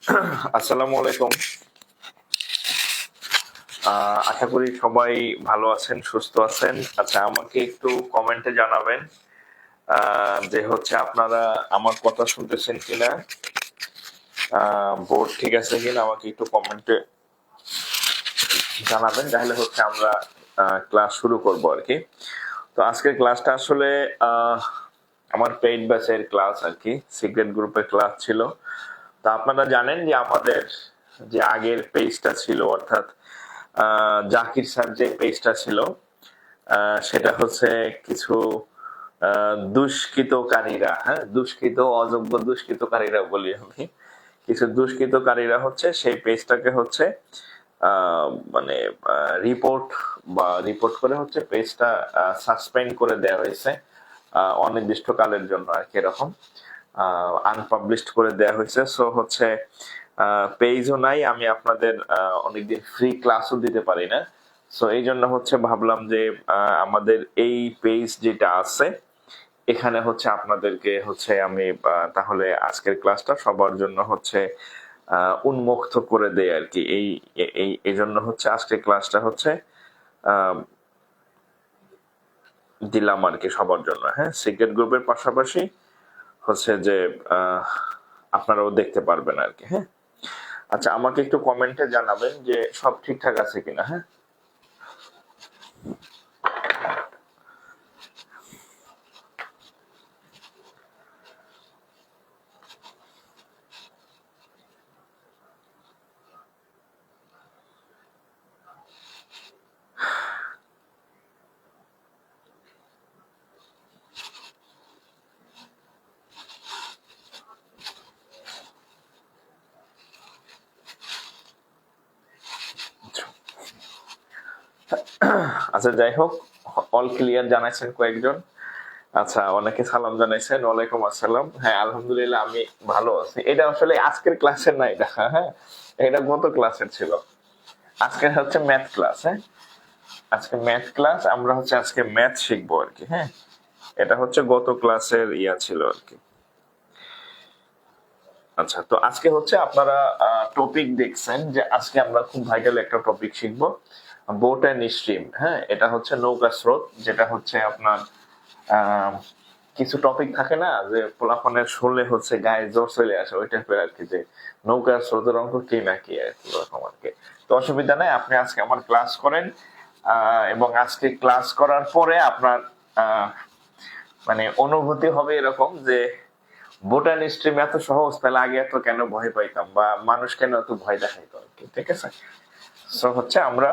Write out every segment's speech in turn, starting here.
আসসালামু আলাইকুম। আশা করি সবাই ভালো আছেন, সুস্থ আছেন। আচ্ছা, আমাকে একটু কমেন্টে জানাবেন যে হচ্ছে আপনারা আমার কথা শুনতেছেন কিনা, বোর্ড ঠিক আছে কিনা, আমাকে একটু কমেন্টে জানাবেন। তাহলে হচ্ছে আমরা ক্লাস শুরু করব আর কি। তো আজকের ক্লাসটা আসলে আমার পেইড ব্যাচের ক্লাস আর কি, সিক্রেট গ্রুপের ক্লাস ছিল। তো আপনারা জানেন যে আমাদের যে আগের পেজটা ছিল, অর্থাৎ জাকির স্যার যে পেজটা ছিল, সেটা হচ্ছে কিছু দুষ্কৃতকারীরা, হ্যাঁ, অযোগ্য দুষ্কৃতকারীরা বলি আমি, কিছু দুষ্কৃতকারীরা হচ্ছে সেই পেজটাকে হচ্ছে মানে রিপোর্ট করে হচ্ছে পেজটা সাসপেন্ড করে দেওয়া হয়েছে অনির্দিষ্টকালের জন্য আর কি, এরকম আনপাবলিশড করে দেওয়া হয়েছে। সো হচ্ছে পেজও নাই, আমি আপনাদের অনেকদিন ফ্রি ক্লাসও দিতে পারি না। সো এই জন্য হচ্ছে ভাবলাম যে আমাদের এই পেজ যেটা আছে এখানে হচ্ছে আপনাদেরকে হচ্ছে আমি তাহলে আজকের ক্লাসটা সবার জন্য হচ্ছে উন্মুক্ত করে দেই আর কি। এই জন্য হচ্ছে আজকের ক্লাসটা হচ্ছে দিলাম আর কি সবার জন্য। হ্যাঁ, সিক্রেট গ্রুপের পাশাপাশি হচ্ছে যে আপনারাও দেখতে পারবেন আর কি। হ্যাঁ, আচ্ছা, আমাকে একটু কমেন্টে জানাবেন যে সব ঠিকঠাক আছে কিনা। হ্যাঁ, আচ্ছা, যাই হোক, অল ক্লিয়ার জানাইছেন কয়েকজন। আচ্ছা, অনেকে সালাম জানাইছেন, ওয়ালাইকুম আসসালাম। হ্যাঁ, আলহামদুলিল্লাহ আমি ভালো আছি। এটা আসলে আজকের ক্লাসের না, এটা, হ্যাঁ, এটা গত ক্লাসের ছিল। আজকে হচ্ছে ম্যাথ ক্লাস। হ্যাঁ, আজকে ম্যাথ ক্লাস, আমরা হচ্ছে আজকে ম্যাথ শিখবো আর কি। হ্যাঁ, এটা হচ্ছে গত ক্লাসের ছিল আর কি। আচ্ছা, তো আজকে হচ্ছে আপনারা টপিক দেখছেন যে আজকে আমরা খুব ভাইটাল একটা টপিক শিখবো, বোট অ্যান্ড স্ট্রিম। হ্যাঁ, এটা হচ্ছে নৌকা স্রোত, যেটা হচ্ছে আপনার কিছু টপিক থাকে না যে পোলাপানের শুনলে হচ্ছে গায়ে জ্বর চলে আসে, ওই টাইপের আর কি, যে নৌকার স্রোতের অঙ্ক কি না কি আর কি, ওরকম আর কি। তো অসুবিধা নাই, আপনি আজকে আমার ক্লাস করেন, এবং আজকে ক্লাস করার পরে আপনার মানে অনুভূতি হবে এরকম যে বোটান স্ট্রিম এত সহজ, তাহলে আগে এত কেন ভয় পাইতাম, বা মানুষ কেন এত ভয় দেখাইতো আর কি। ঠিক আছে, সো হচ্ছে আমরা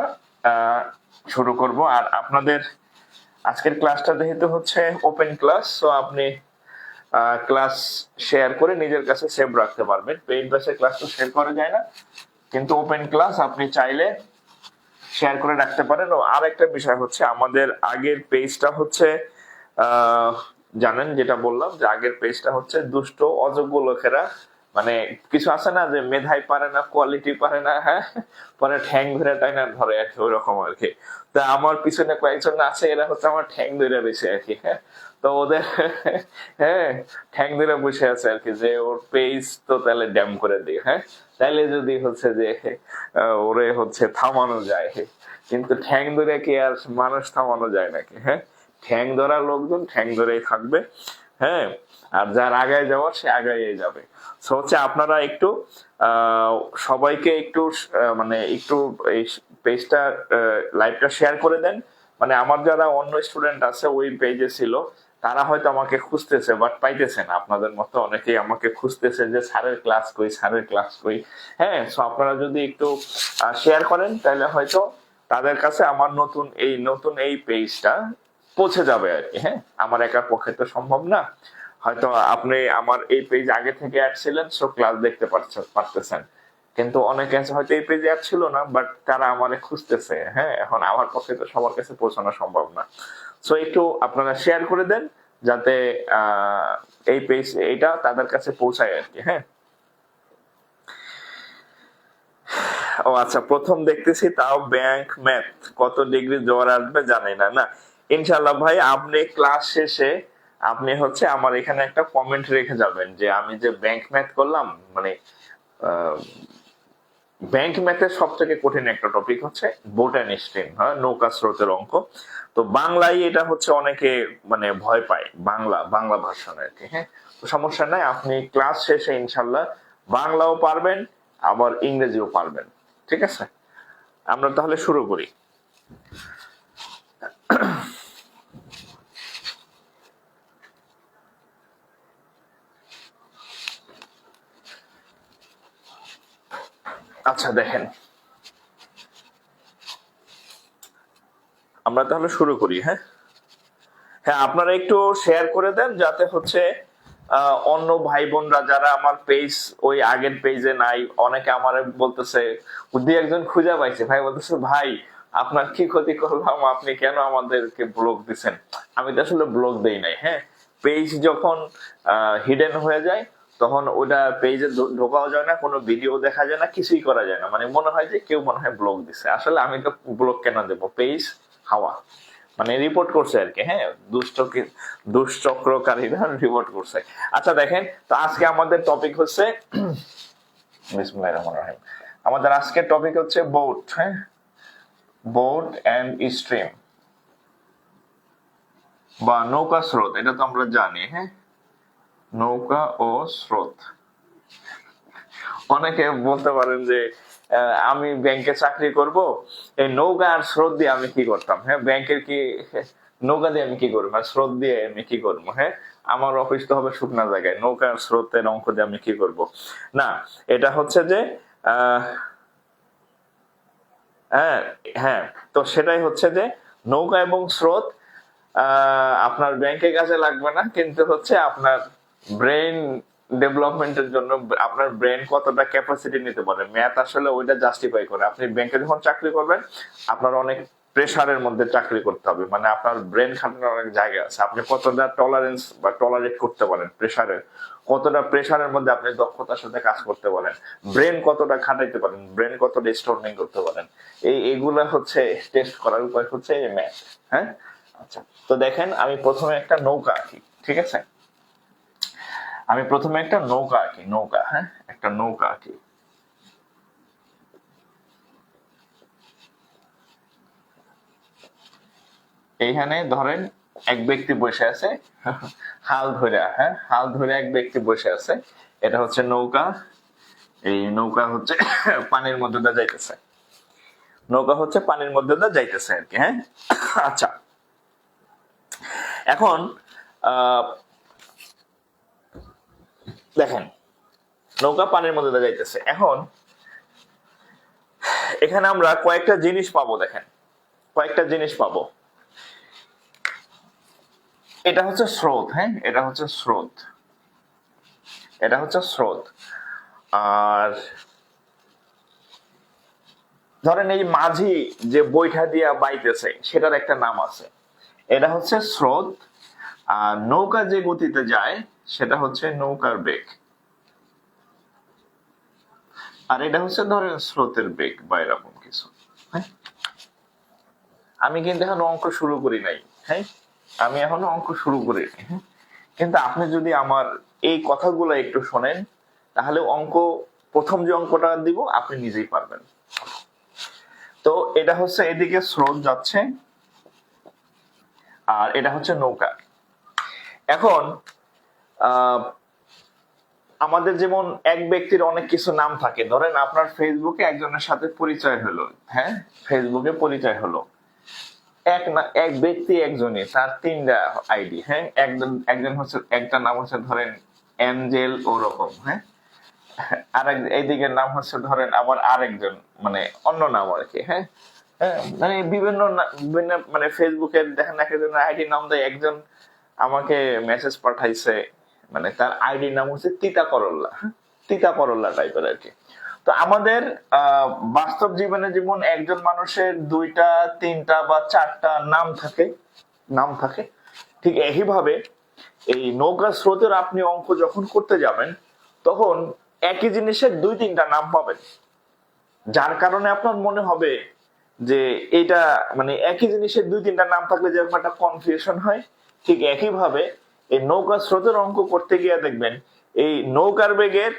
শুরু করব। আর আপনাদের আজকের ক্লাসটা যেহেতু হচ্ছে ওপেন ক্লাস, সো আপনি ক্লাস শেয়ার করে নিজের কাছে সেভ রাখতে পারবেন। পেইড বেসে ক্লাস তো শেয়ার করা যায় না, কিন্তু ওপেন ক্লাস আপনি চাইলে শেয়ার করে রাখতে পারেন। ও আর একটা বিষয় হচ্ছে, আমাদের আগের পেজটা হচ্ছে জানেন, যেটা বললাম যে আগের পেজটা হচ্ছে দুষ্ট অযোগ্য লোকেরা, মানে কিছু আছে না যে মেধাই পারে না, কোয়ালিটি পারে না, হ্যাঁ, পরে ঠ্যাং ধরে টাইনা ধরে আর কি, ওই রকম আর কি। তা আমার পিছনে কয়েকজন আছে, এরা হচ্ছে আমার ঠ্যাং ধরে বেঁচে আর কি। হ্যাঁ, তো ওদের হ্যাঁ, ঠ্যাং ধরে বসে আছে আর কি, যে ওর পেজ তো তাহলে ড্যাম করে দিই। হ্যাঁ, তাইলে যদি হচ্ছে যে ওরে হচ্ছে থামানো যায়, কিন্তু ঠ্যাং ধরে কি আর মানুষ থামানো যায় নাকি? হ্যাঁ, ঠ্যাং ধরা লোকজন ঠ্যাং ধরেই থাকবে। হ্যাঁ, আর যার আগায় যাওয়ার সে আগায় যাবে। সো হচ্ছে আপনারা একটু সবাইকে একটু মানে একটু এই পেজটা লাইভটা শেয়ার করে দেন। মানে আমার যারা অন্য স্টুডেন্ট আছে ওই পেজে ছিল, তারা হয়তো আমাকে খুঁজতেছে বাট পাইতেছে না। আপনাদের মতো অনেকেই আমাকে খুঁজতেছে যে স্যারের ক্লাস কই, স্যারের ক্লাস কই। হ্যাঁ, সো আপনারা যদি একটু শেয়ার করেন তাহলে হয়তো তাদের কাছে আমার নতুন এই পেজটা পৌঁছে যাবে আর কি। হ্যাঁ, আমার একার পক্ষে তো সম্ভব না। হয়তো আপনি আমার এই পেজ আগে থেকে অ্যাড ছিলেন, সো ক্লাস দেখতে পারতেছেন, কিন্তু অনেকে আছে হয়তো এই পেজে অ্যাড ছিল না, বাট তারা আমারে খুঁজতেছে। হ্যাঁ, এখন আমার পক্ষে তো সবার কাছে পৌঁছানো সম্ভব না। সো একটু আপনারা শেয়ার করে দেন, যাতে এই পেজ এটা তাদের কাছে পৌঁছায় আর কি। হ্যাঁ, ও আচ্ছা, প্রথম দেখতেছি, তাও ব্যাংক ম্যাথ, কত ডিগ্রি জ্বর আসবে জানি না। না, ইনশাল্লাহ ভাই, আপনি ক্লাস শেষে আপনি হচ্ছে আমার এখানে একটা কমেন্ট রেখে যাবেন যে আমি যে ব্যাংক ম্যাথ করলাম, মানে ব্যাংক ম্যাথের সব থেকে কঠিন একটা টপিক হচ্ছে বোট অ্যান্ড স্ট্রিম, হ্যাঁ, নৌকা স্রোতের অঙ্ক। তো বাংলায় এটা হচ্ছে অনেকে মানে ভয় পায়, বাংলা ভার্সন আর কি, হ্যাঁ। তো সমস্যা নাই, আপনি ক্লাস শেষে ইনশাল্লাহ বাংলাও পারবেন আবার ইংরেজিও পারবেন, ঠিক আছে। আমরা তাহলে শুরু করি। আচ্ছা দেখেন, আমরা তাহলে শুরু করি। হ্যাঁ হ্যাঁ, আপনারা একটু শেয়ার করে দেন যাতে হচ্ছে অন্য ভাই বোনরা যারা আমার পেজ ওই আগের পেজে নাই, অনেকে আমার বলতেছে, দুই একজন খুঁজে পাইছে, ভাই বলতেছে ভাই আপনার কি ক্ষতি করলাম, আপনি কেন আমাদেরকে ব্লক দিচ্ছেন। আমি তো আসলে ব্লক দেই নাই। হ্যাঁ, পেজ যখন হিডেন হয়ে যায় তখন ওটা পেজে ঢোকাও যায় না, কোনো ভিডিও দেখা যায় না, কিছুই করা যায় না, মানে মনে হয় যে কেউ মনে হয় ব্লক দিচ্ছে। আসলে আমি তো ব্লক কেন দেবো, পেজ হাওয়া মানে রিপোর্ট করছে আর কি। হ্যাঁ, দুশ্চক্রকারীরা রিপোর্ট করছে। আচ্ছা দেখেন, তো আজকে আমাদের টপিক হচ্ছে বিসমিল্লাহির রহমানির রহিম। আমাদের আজকের টপিক হচ্ছে বোট। হ্যাঁ, বোট এন্ড স্ট্রিম বা নৌকা স্রোত, এটা তো আমরা জানি। হ্যাঁ, নৌকা ও স্রোত। অনেকে বলতে পারেন যে আমি ব্যাংকে চাকরি করব, এই নৌকা আর স্রোত দিয়ে আমি কি করতাম। হ্যাঁ, ব্যাংকের কি নৌকা দিয়ে আমি কি করবো আর স্রোত দিয়ে আমি কি করবো। হ্যাঁ, আমার অফিস তো হবে শুকনা জায়গায়, নৌকা আর স্রোতের অঙ্ক দিয়ে আমি কি করব। না, এটা হচ্ছে যে হ্যাঁ হ্যাঁ, তো সেটাই হচ্ছে যে নৌকা এবং স্রোত আপনার ব্যাংকে কাজে লাগবে না, কিন্তু হচ্ছে আপনার ব্রেন ডেভেলপমেন্টের জন্য আপনার ব্রেন কতটা ক্যাপাসিটি নিতে পারে, ম্যাথ আসলে ওইটা জাস্টিফাই করে। আপনি ব্যাংকে যখন চাকরি করবেন আপনার অনেক প্রেসারের মধ্যে চাকরি করতে হবে, মানে আপনার ব্রেন খাটানোর অনেক জায়গা আছে, আপনি কতটা টলারেন্স বা টলারেট করতে পারেন প্রেসারের, কতটা প্রেসারের মধ্যে আপনি দক্ষতার সাথে কাজ করতে পারেন, ব্রেন কতটা খাটাইতে পারেন, ব্রেন কতটা স্টোরিং করতে পারেন, এইগুলা হচ্ছে টেস্ট করার উপায় হচ্ছে এই ম্যাথ। হ্যাঁ, আচ্ছা, তো দেখেন আমি প্রথমে একটা নৌকা আঁকি, ঠিক আছে। আমি প্রথমে একটা নৌকা আঁকি, নৌকা, হ্যাঁ, একটা নৌকা আঁকি। এইখানে ধরেন এক ব্যক্তি বসে আছে হাল ধরে, হ্যাঁ, হাল ধরে এক ব্যক্তি বসে আছে, এটা হচ্ছে নৌকা। এই নৌকা হচ্ছে পানির মধ্যে দিয়ে যাইতেছে, নৌকা হচ্ছে পানির মধ্যে দিয়ে যাইতেছে আর কি। হ্যাঁ, আচ্ছা, এখন দেখেন নৌকা পানির মধ্যে দিয়ে যাইতেছে। এখন এখানে আমরা কয়েকটা জিনিস পাবো, দেখেন কয়েকটা জিনিস পাবো। এটা হচ্ছে স্রোত, হ্যাঁ, এটা হচ্ছে স্রোত, এটা হচ্ছে স্রোত। আর ধরেন এই মাঝি যে বৈঠা দিয়া বাইতেছে সেটার একটা নাম আছে, এটা হচ্ছে স্রোত। আর নৌকা যে গতিতে যায় সেটা হচ্ছে নৌকার বেগ, আর এটা হচ্ছে ধরেন স্রোতের বেগ বা এরকম কিছু। হ্যাঁ, আমি কিন্তু এখন অঙ্ক শুরু করি নাই। হ্যাঁ, আমি এখনো অঙ্ক শুরু করি নাই। হ্যাঁ, কিন্তু আপনি যদি আমার এই কথাগুলো একটু শোনেন তাহলে অঙ্ক, প্রথম যে অঙ্কটা দিব আপনি নিজেই পারবেন। তো এটা হচ্ছে এদিকে স্রোত যাচ্ছে আর এটা হচ্ছে নৌকা। এখন আমাদের যেমন এক ব্যক্তির অনেক কিছু নাম থাকে, ধরেন আপনার ফেসবুকে একজনের সাথে পরিচয় হলো, হ্যাঁ, ফেসবুকে পরিচয় হলো, এক ব্যক্তি একজনই, তার তিনটা আইডি। হ্যাঁ, একজন হচ্ছে, একটা নাম হচ্ছে ধরেন অ্যাঞ্জেল ওরকম, হ্যাঁ, আর এইদিকের নাম হচ্ছে ধরেন আবার আরেকজন, মানে অন্য নাম আর কি। হ্যাঁ, মানে বিভিন্ন বিভিন্ন মানে ফেসবুকে দেখেন এক একজনের আইডি নাম দেয়। একজন আমাকে মেসেজ পাঠাইছে, মানে তার আইডি নাম হচ্ছে তিতা করল্লা, তিতা করল্লা টাইপের আর কি। তো আমাদের বাস্তব জীবনে যেমন একজন মানুষের দুইটা তিনটা বা চারটা নাম থাকে, নাম থাকে, ঠিক একইভাবে এই নৌকা স্রোতের আপনি অঙ্ক যখন করতে যাবেন তখন একই জিনিসের দুই তিনটা নাম পাবেন, যার কারণে আপনার মনে হবে যে এটা মানে একই জিনিসের দুই তিনটা নাম থাকলে যেরকম একটা কনফিউশন হয়, ঠিক একইভাবে এই নৌকা স্রোতের অঙ্ক করতে গিয়ে দেখবেন এই নৌকার বেগের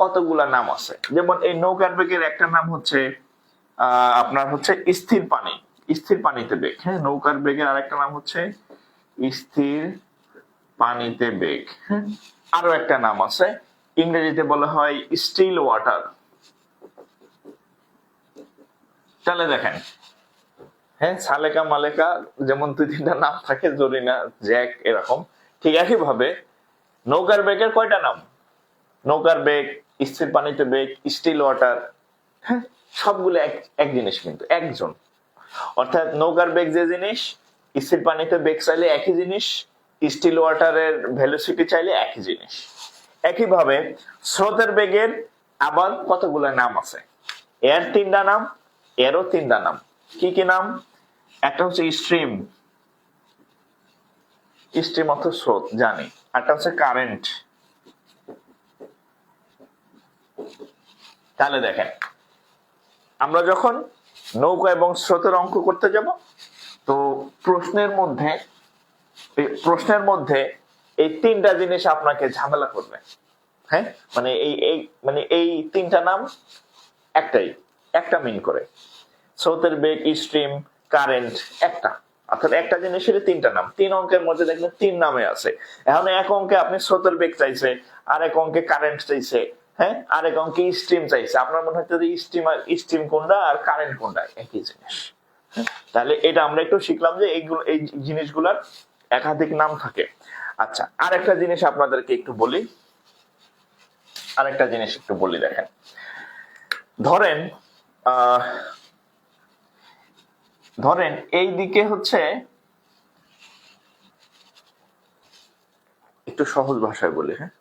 কতগুলা নাম আছে। যেমন এই নৌকার বেগের একটা নাম হচ্ছে আপনার হচ্ছে স্থির পানি, স্থির পানিতে বেগ। হ্যাঁ, নৌকার বেগের আরেকটা নাম হচ্ছে স্থির পানিতে বেগ। হ্যাঁ, আরো একটা নাম আছে, ইংরেজিতে বলা হয় স্টিল ওয়াটার। তাহলে দেখেন, হ্যাঁ, সালেকা মালেকা যেমন 2-3টা নাম থাকে, জরিনা, জ্যাক, এরকম। ঠিক একই ভাবে নৌকার বেগের কয়টা নাম? নৌকার বেগ, স্থির পানিতে বেগ, স্টিল ওয়াটার। হ্যাঁ, সবগুলো এক জিনিস, কিন্তু একজন। অর্থাৎ নৌকার বেগ যে জিনিস, স্থির পানিতে বেগ চাইলে একই জিনিস, স্টিল ওয়াটারের ভেলোসিটি চাইলে একই জিনিস। একইভাবে স্রোতের বেগের আবার কতগুলো নাম আছে? এর 3টা নাম, এরও 3টা নাম। কি কি নাম? একটা হচ্ছে স্ট্রিম, স্ট্রিম অর্থ স্রোত, জানি। একটা হচ্ছে কারেন্ট। তাহলে দেখেন, আমরা যখন নৌকা এবং স্রোতের অঙ্ক করতে যাব, তো প্রশ্নের মধ্যে এই 3টা জিনিস আপনাকে ঝামেলা করবে। হ্যাঁ, মানে এই 3টা নাম একটা মিন করে। স্রোতের বেগ, স্ট্রিম, কারেন্ট, অর্থাৎ একটা জিনিসের 3টা নাম। 3 অঙ্কের মধ্যে দেখবেন 3 নামে আছে। এখন এক অঙ্কে আপনি স্রোতের বেগ চাইছে, আর এক অঙ্কে কারেন্ট চাইছে, হ্যাঁ, আর এক অঙ্কে স্ট্রিম চাইছে। আপনার মনে হচ্ছে যে স্ট্রিম কোনটা আর কারেন্ট কোনটা, একই জিনিস। তাহলে এটা আমরা একটু শিখলাম যে এই জিনিসগুলার একাধিক নাম থাকে। আচ্ছা, আরেকটা জিনিস আপনাদেরকে একটু বলি, দেখেন। ধরেন এই দিকে হচ্ছে, একটু সহজ ভাষায় বলি, হ্যাঁ,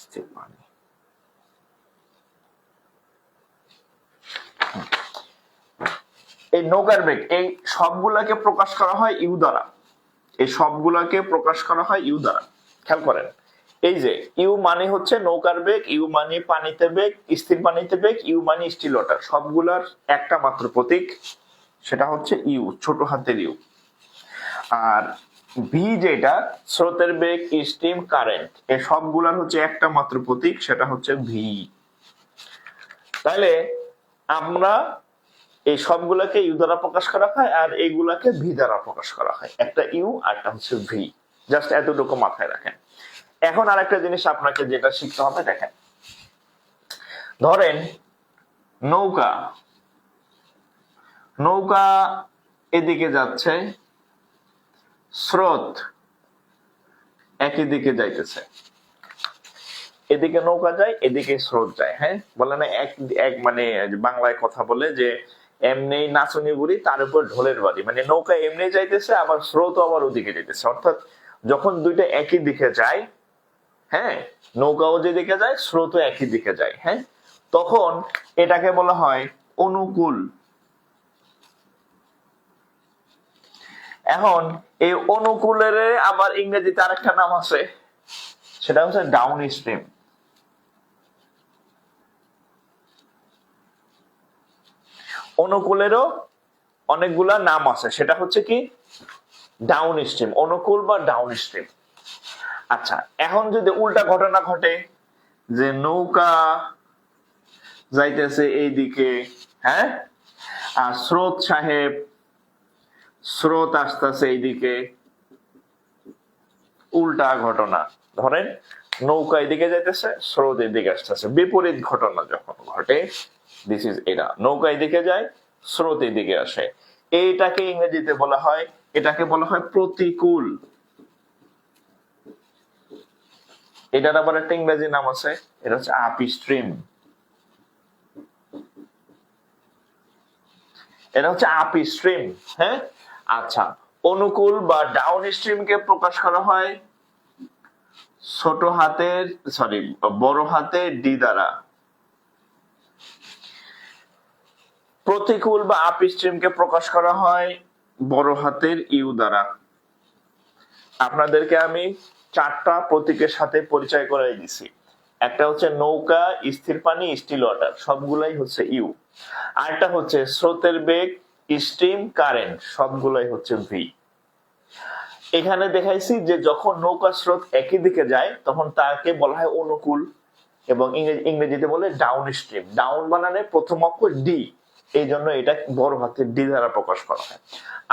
স্থির পানি। এই নৌকার বেগ, এই সবগুলাকে প্রকাশ করা হয় ইউ দ্বারা। খেয়াল করেন, এই যে ইউ মানে হচ্ছে নৌকার বেগ, ইউ মানে পানিতে বেগ, স্থির পানিতে বেগ, ইউ মানে স্টিল ওয়াটার। সবগুলার একটা মাত্র প্রতীক, সেটা হচ্ছে ইউ, ছোট হাতের ইউ। আর ভি যেটা স্রোতের বেগ, স্ট্রিম, কারেন্ট, এই সবগুলার হচ্ছে একটা মাত্র প্রতীক, সেটা হচ্ছে ভি। তাহলে আমরা এই সবগুলাকে ইউ দ্বারা প্রকাশ করা হয়, আর এইগুলাকে ভি দ্বারা প্রকাশ করা হয়। একটা ইউ আর একটা হচ্ছে ভি। জাস্ট এতটুকু মাথায় রাখেন। এখন আরেকটা জিনিস আপনাকে যেটা শিখতে হবে, দেখেন, ধরেন নৌকা এদিকে যাচ্ছে, স্রোত একই দিকে যাইতেছে। এদিকে নৌকা যায়, এদিকে স্রোত যায়। হ্যাঁ, বলে না এক মানে বাংলায় কথা বলে যে এমনি নাচনি বুড়ি তার উপর ঢোলের বাড়ি। মানে নৌকা এমনি যাইতেছে, আবার স্রোত আবার ওদিকে যাইতেছে। অর্থাৎ যখন দুইটা একই দিকে যায়, হ্যাঁ, নৌকাও যেদিকে যায়, স্রোতও একই দিকে যায়, হ্যাঁ, তখন এটাকে বলা হয় অনুকূল। এখন এই অনুকূলের আবার ইংরেজিতে আরেকটা নাম আছে, সেটা হচ্ছে ডাউন স্ট্রিম। অনুকূলেরও অনেকগুলা নাম আছে, সেটা হচ্ছে কি ডাউন স্ট্রিম, অনুকূল বা ডাউন স্ট্রিম। আচ্ছা, এখন যদি উল্টা ঘটনা ঘটে, যে নৌকা যাইতেছে এইদিকে, হ্যাঁ, আর স্রোত আসতেছে এইদিকে, উল্টা ঘটনা। ধরেন নৌকা এদিকে যাইতেছে, স্রোত এদিকে আসতেছে, বিপরীত ঘটনা যখন ঘটে, দিস ইজ এটা, নৌকা এদিকে যায়, স্রোত এদিকে আসে, এটাকে ইংরেজিতে বলা হয়, প্রতিকূল। এটার আবার একটা ইংরেজি নাম আছে, এটা হচ্ছে আপ স্ট্রিম। হ্যাঁ, আচ্ছা, অনুকূল বা ডাউন স্ট্রিমকে প্রকাশ করা হয় বড় হাতের ডি দ্বারা। প্রতিকূল বা আপ স্ট্রিমকে প্রকাশ করা হয় বড় হাতের ইউ দ্বারা। আপনাদেরকে আমি 4টা প্রতীকের সাথে পরিচয় করাই দিছি। একটা হচ্ছে নৌকা, স্থির পানি, স্টিল ওয়াটার, সবগুলাই হচ্ছে ইউ। আরেকটা হচ্ছে স্রোতের বেগ, স্ট্রিম, কারেন্ট, সবগুলাই হচ্ছে ভি। এখানে দেখাইছি যে যখন নৌকা স্রোত একই দিকে যায়, তখন তাকে বলা হয় অনুকূল। এবং ইংরেজিতে বলে ডাউন স্ট্রিম। ডাউন বানানে প্রথম অক্ষর ডি, এই জন্য এটা বড় হাতের ডি দ্বারা প্রকাশ করা হয়।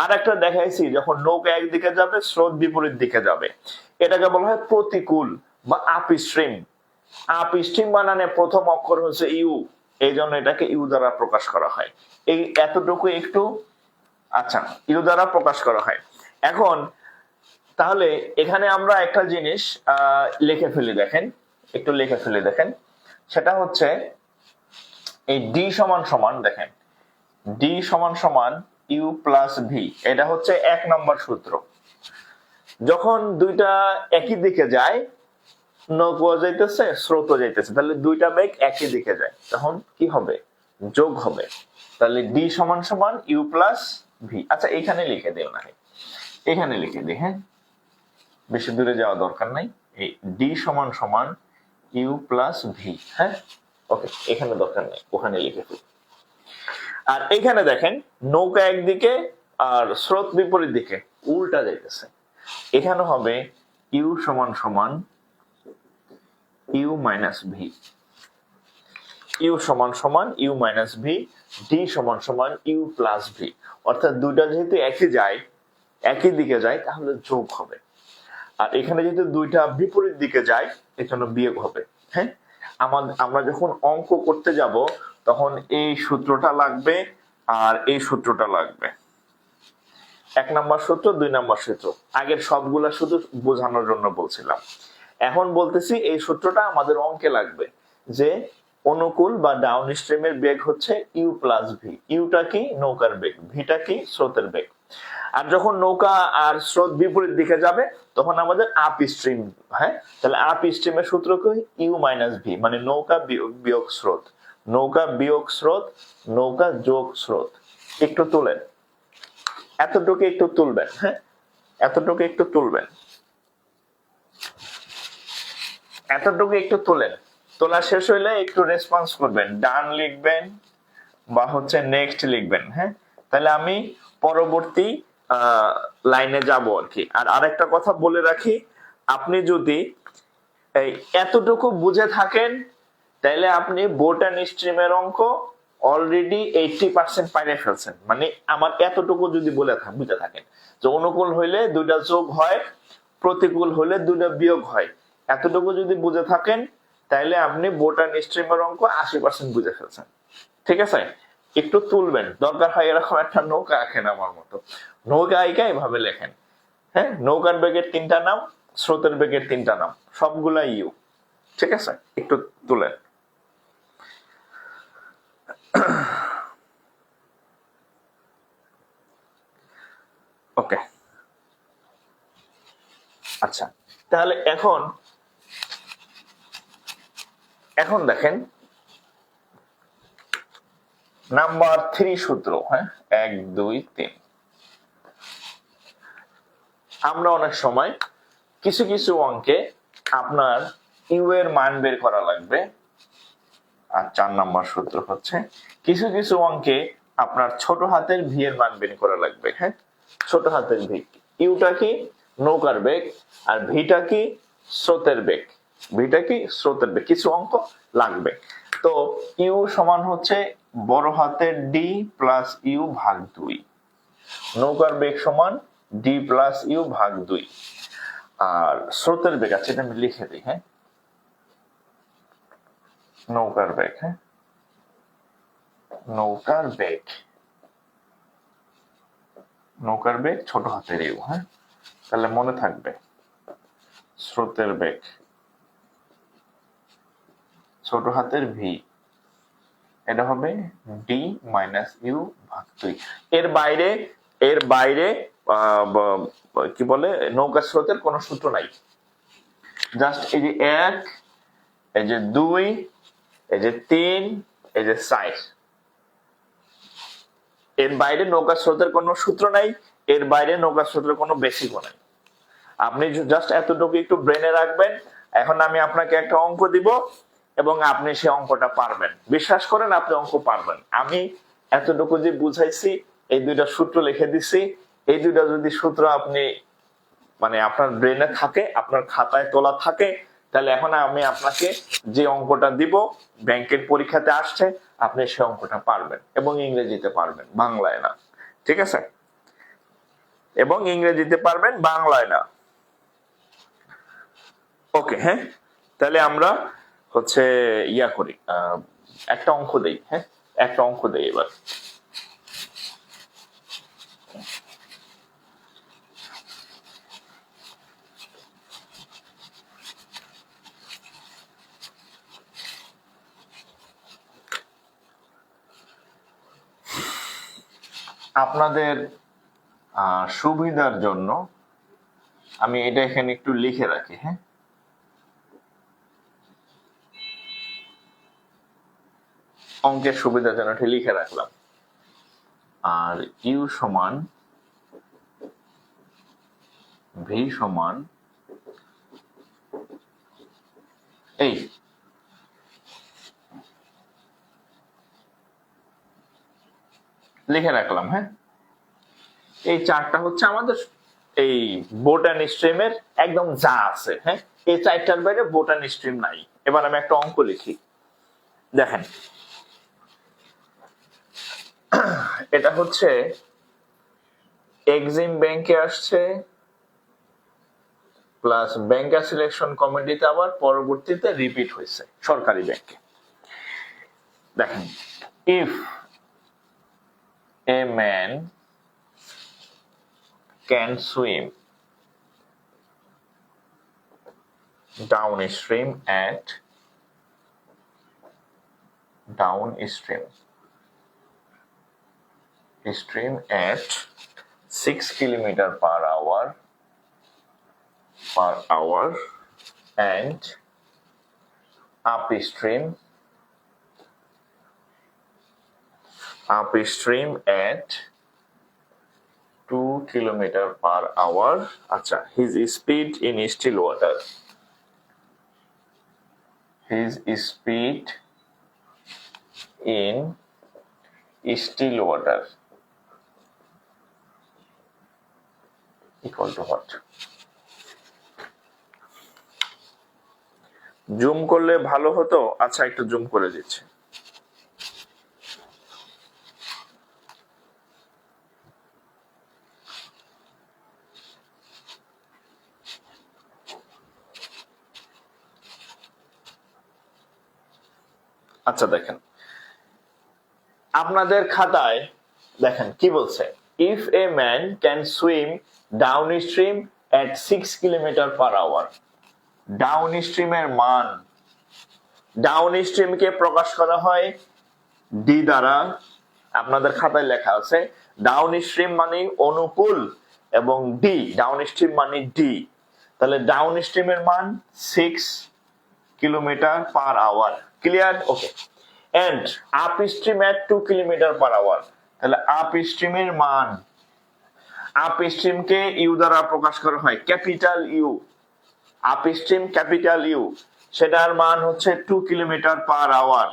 আর একটা দেখাইছি, যখন নৌকা একদিকে যাবে স্রোত বিপরীত দিকে যাবে, এটাকে বলা হয় প্রতিকূল বা আপ স্ট্রিম। আপ স্ট্রিম বানানে প্রথম অক্ষর হচ্ছে ইউ, এই জন্য এটাকে ইউ দ্বারা প্রকাশ করা হয়। এই এতটুকু একটু, আচ্ছা, ইউ দ্বারা প্রকাশ করা হয়। এখন তাহলে এখানে আমরা একটা জিনিস লিখে ফেলি, দেখেন, একটু লিখে ফেলি, দেখেন, সেটা হচ্ছে এই ডি সমান সমান, দেখেন, ডি সমান সমান ইউ প্লাস ভি, এটা হচ্ছে 1 নম্বর সূত্র। যখন দুইটা একই দিকে যায়, নৌকা যাইতেছে স্রোত যাইতেছে, তাহলে দুইটা বেগ একই দিকে যায়, তখন কি হবে? যোগ হবে। তাহলে ডি সমান সমান ইউ প্লাস ভি। আচ্ছা, এখানে লিখে দিও না, এখানে লিখে দিই, হ্যাঁ, বেশি দূরে যাওয়া দরকার নাই। এই ডি সমান সমান ইউ প্লাস ভি, হ্যাঁ, ওকে, এখানে দরকার নেই, ওখানে লিখে দিই। আর এখানে দেখেন, নৌকা একদিকে আর স্রোত বিপরীত দিকে, উল্টা যাইতেছে, এখানে হবে ইউ সমান সমান ইউ মাইনাস ভি, ইউ সমান সমান ইউ মাইনাস ভি, ডি সমান সমান ইউ প্লাস ভি। অর্থাৎ দুইটা যেহেতু একই যায়, একই দিকে যায়, তাহলে যোগ হবে। আর এখানে যেহেতু দুইটা বিপরীত দিকে যায়, এজন্য বিয়োগ হবে। হ্যাঁ, আমরা যখন অঙ্ক করতে যাব তখন এই সূত্রটা লাগবে আর এই সূত্রটা লাগবে। 1 নম্বর সূত্র, 2 নম্বর সূত্র, আগের সবগুলা শুধু বোঝানোর জন্য বলছিলাম। এখন বলতেছি এই সূত্রটা আমাদের অঙ্কে লাগবে, যে অনুকূল বা ডাউন স্ট্রিমের বেগ হচ্ছে ইউ প্লাস ভি। ইউটা কি? নৌকার বেগ। ভিটা কি? স্রোতের বেগ। আর যখন নৌকা আর স্রোত বিপরীত দিকে যাবে তখন আমাদের আপ স্ট্রিম। হ্যাঁ, তাহলে আপ স্ট্রিমের সূত্র কি? ইউ মাইনাস ভি, মানে নৌকা বিয়োগ স্রোত, নৌকা বিয়োগ স্রোত, নৌকা যোগ স্রোত। একটু তোলেন, এতটুকু একটু তুলবেন, হ্যাঁ, এতটুকু একটু তুলবেন, এতটুকু একটু তোলেন। তোলা শেষ হইলে একটু রেসপন্স করবেন, ডান লিখবেন বা হচ্ছে নেক্সট লিখবেন। হ্যাঁ, তাহলে আমি পরবর্তী লাইনে যাব আর কি। আর আরেকটা কথা বলে রাখি, আপনি যদি এই এতটুকু বুঝে থাকেন তাহলে আপনি বোট এন্ড স্ট্রিমের অঙ্ক অলরেডি 80% পাইরে ফেলছেন। মানে আমার এতটুকু যদি বুঝে থাকেন যে অনুকূল হইলে দুইটা যোগ হয়, প্রতিকূল হইলে দুইটা বিয়োগ হয়, এতটুকু যদি বুঝে থাকেন তাহলে আপনি বোট এন্ড স্ট্রিমের অঙ্ক 80% বুঝে ফেলছেন। ঠিক আছে, একটু তুলবেন, দরকার হয় এরকম একটা নৌকা আঁকেন আমার মতো, নৌকা আঁকা এভাবে লেখেন। হ্যাঁ, নৌকার বেগের 3টা নাম, স্রোতের বেগের 3টা নাম, সবগুলা ইউ। ঠিক আছে, একটু তুলেন। ওকে, আচ্ছা, তাহলে এখন দেখেন নাম্বার 3 সূত্র। হ্যাঁ, 1 2 3। আমরা অনেক সময় কিছু কিছু অঙ্কে আপনার ইউ এর মান বের করা লাগবে। আর 4 নাম্বার সূত্র হচ্ছে কিছু কিছু অঙ্কে আপনার ছোট হাতের ভি এর মান বের করা লাগবে। হ্যাঁ, ছোট হাতের ভি, ইউটা কি? নৌকার বেগ, আর ভিটা কি? স্রোতের বেগ। ভিটা কি? স্রোতের বেগ। কিছু অঙ্ক লাগবে। তো ইউ সমান হচ্ছে বড় হাতের ডি প্লাস ইউ ভাগ 2। নৌকার বেগ সমান ডি প্লাস ইউ ভাগ 2। আর স্রোতের বেগ আছে, এটা আমি লিখে দিই। হ্যাঁ, নৌকার বেগ, হ্যাঁ, নৌকার বেগ, নৌকার বেগ ছোট হাতের ইউ। হ্যাঁ, তাহলে মনে থাকবে স্রোতের বেগ ছোট হাতের ভি, এটা হবে ডি মাইনাস ইউ ভাগ 2। এর বাইরে কি বলে, নৌকা স্রোতের কোন সূত্র নাই। জাস্ট এই যে 1, এই যে 2, এই যে 3, এই যে 4, এর বাইরে নৌকা স্রোতের কোনো সূত্র নাই, এর বাইরে নৌকা স্রোতের কোনো বেসিকও নাই। আপনি জাস্ট এতটুকু একটু ব্রেনে রাখবেন। এখন আমি আপনাকে একটা অঙ্ক দিব এবং আপনি সেই অঙ্কটা পারবেন, বিশ্বাস করেন আপনি অঙ্ক পারবেন। আমি এতটুকু যে বুঝাইছি, এই 2টা সূত্র লিখে দিছি, এই 2টা যদি সূত্র আপনি মানে আপনার ব্রেনে থাকে, আপনার খাতায় তোলা থাকে, তাহলে এখন আমি আপনাকে যে অঙ্কটা দিব ব্যাংকের পরীক্ষাতে আসছে, আপনি সে অঙ্কটা পারবেন এবং ইংরেজিতে পারবেন, বাংলায় না। ঠিক আছে? এবং ইংরেজিতে পারবেন, বাংলায় না। ওকে, হ্যাঁ, তাহলে আমরা হচ্ছে ইয়া করি, একটা অঙ্ক দেই। হ্যাঁ, একটা অঙ্ক দেই এবার। আপনাদের সুবিধার জন্য আমি এটা এখানে একটু লিখে রাখি। হ্যাঁ, অঙ্কের সুবিধার জন্য এটা লিখে রাখলাম। আর ইউ সমান ভি সমান এই লিখে রাখলাম। হ্যাঁ, এই চারটা হচ্ছে আমাদের এই বোটানি স্ট্রিমের একদম যা আছে। হ্যাঁ, এই চারটার বাইরে বোটানি স্ট্রিম নাই। এবার আমি একটা অঙ্ক লিখি, দেখেন। এটা হচ্ছে এক্সিম ব্যাংকে আসছে, প্লাস ব্যাংকার সিলেকশন কমিটিতে আবার পরবর্তীতে রিপিট হয়েছে সরকারি ব্যাংকে। দেখেন, if a man can swim downstream at 6 kilometer per hour and upstream at 2 kilometer per hour. আচ্ছা, his speed in still water equal to what? Zoom করলে ভালো হতো। আচ্ছা, একটু জুম করে দিচ্ছি। আচ্ছা, দেখেন আপনাদের খাতায়, দেখেন কি বলছে, if a man can swim down stream at 6 kilometre per hour. Down স্ট্রিমের মান, ডাউন স্ট্রিমকে প্রকাশ করা হয় ডি দ্বারা। আপনাদের খাতায় লেখা আছে ডাউন স্ট্রিম মানে অনুকূল এবং ডি, ডাউন স্ট্রিম মানে ডি। তাহলে ডাউন স্ট্রিমের মান 6 kilometre per hour. Clear? Okay. And up stream at 2 kilometre per hour. তাহলে আপ স্ট্রিমের মান, আপ স্ট্রিমকে ইউ দ্বারা প্রকাশ করা হয়, capital U. Up stream capital U, সেটার মান হচ্ছে 2 kilometre per hour.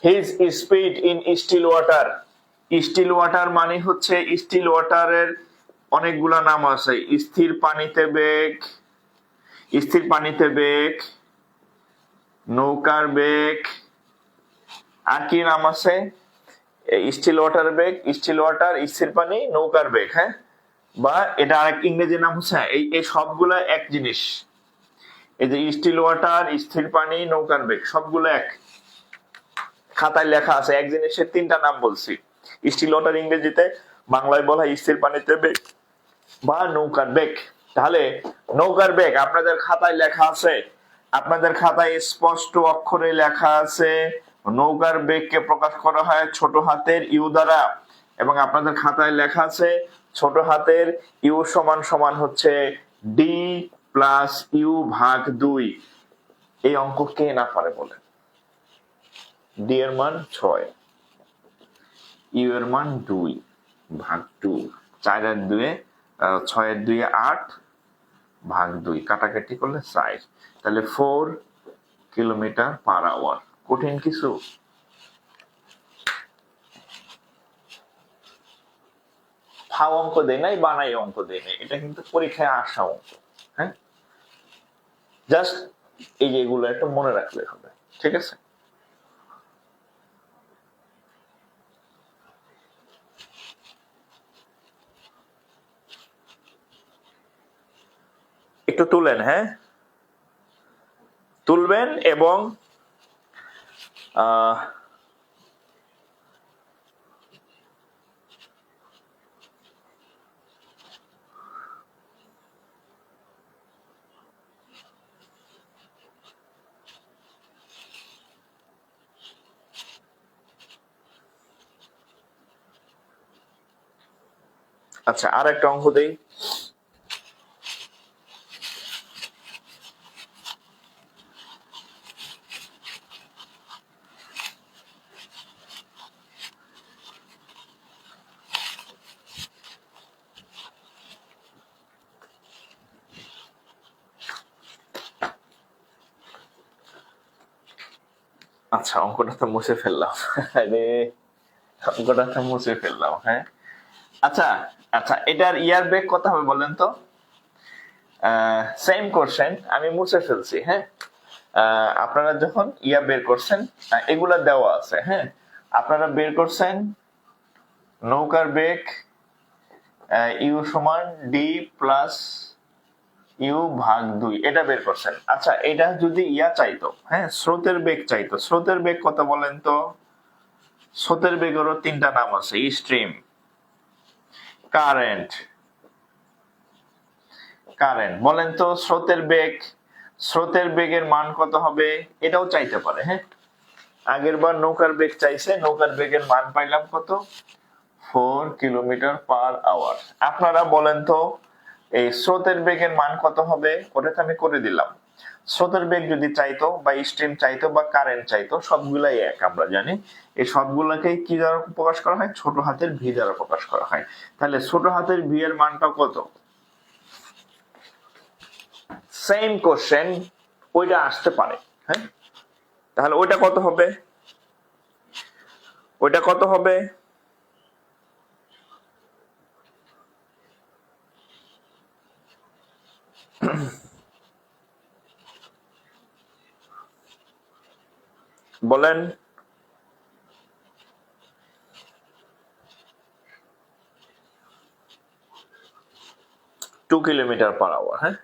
His speed in still water. Still water মানে হচ্ছে, স্টিল ওয়াটারের অনেকগুলা নাম আছে। স্থির পানিতে বেগ, স্থির পানিতে বেগ, নৌকার বেগ, আর কি নাম আছে? স্টিল ওয়াটার বেগ, স্টিল ওয়াটার, স্থির পানি, নৌকার বেগ। হ্যাঁ, বা এটা আরেক ইংরেজি নাম হচ্ছে, এই সবগুলা এক জিনিস। এই যে স্টিল ওয়াটার, স্থির পানি, নৌকার বেগ সবগুলো এক। খাতায় লেখা আছে, এক জিনিসের তিনটা নাম বলছি। স্টিল ওয়াটার ইংরেজিতে, বাংলায় বলা হয় স্থির পানিতে বেগ বা নৌকার বেগ। তাহলে নৌকার বেগ আপনাদের খাতায় লেখা আছে, আপনাদের খাতায় স্পষ্ট অক্ষরে লেখা আছে নৌকার বেগকে প্রকাশ করা হয় ছোট হাতের ইউ দ্বারা। এবং আপনাদের খাতায় লেখা আছে ছোট হাতের ইউ সমান সমান হচ্ছে ডি প্লাস ইউ ভাগ 2। এই অঙ্ক কে না পারে বলেন? ডি এর মান 6, ইউ এর মান 2 ভাগ 2, 4 এর 2, 6 এর 2 8 ভাগ 2, কাটাকাটি করলে 4। তাহলে 4 কিলোমিটার পার আওয়ার। কঠিন কিছু? ফাও অঙ্ক দেয় নাই, বানাই অঙ্ক দেয় নাই, এটা কিন্তু পরীক্ষায় আসা অঙ্ক। হ্যাঁ, জাস্ট এই যে এগুলো একটা মনে রাখলে হবে, ঠিক আছে? একটু তুলেন, হ্যাঁ তুলবেন এবং আহ আচ্ছা, আর একটা অঙ্ক দেই। আচ্ছা, অঙ্কটা তো মুছে ফেললাম। আরে অঙ্কটা তো মুছে ফেললাম, হ্যাঁ। আচ্ছা আচ্ছা, এটার ইয়ার ব্রেক কত হবে বলেন তো? সেম কোশ্চেন, আমি মুছে ফেলছি, হ্যাঁ। আপনারা যখন ইয়া বের করছেন, এগুলা দেওয়া আছে, হ্যাঁ। আপনারা বের করছেন নৌকার বেগ ইউ সমান ডি প্লাস ইউ ভাগ 2, এটা বের করছেন। আচ্ছা, এটা যদি ইয়া চাইতো, হ্যাঁ, স্রোতের বেগ চাইতো, স্রোতের বেগ কত বলেন তো? স্রোতের বেগেরও তিনটা নাম আছে, স্ট্রিম, কারেন্ট। কারেন্ট বলেন তো, স্রোতের বেগের মান কত হবে? এটাও চাইতে পারে, হ্যাঁ। আগের বার নৌকার বেগ চাইছে, নৌকার বেগের মান পাইলাম কত? 4 কিলোমিটার পার আওয়ার। আপনারা বলেন তো এই স্রোতের বেগের মান কত হবে? ওটা তো আমি করে দিলাম। স্রোতের বেগ যদি চাইতো বা স্ট্রিম চাইতো বা কারেন্ট চাইতো, সবগুলাই এক, আমরা জানি। এই সবগুলোকে কি দ্বারা প্রকাশ করা হয়? ছোট হাতের ভি দ্বারা প্রকাশ করা হয়। তাহলে ছোট হাতের ভি এর মানটা কত? সেম কোশ্চেন, ওইটা আসতে পারে, হ্যাঁ। তাহলে ওইটা কত হবে? ওইটা কত হবে? বলেন। 2 কিলোমিটার পার আওয়ার, হ্যাঁ।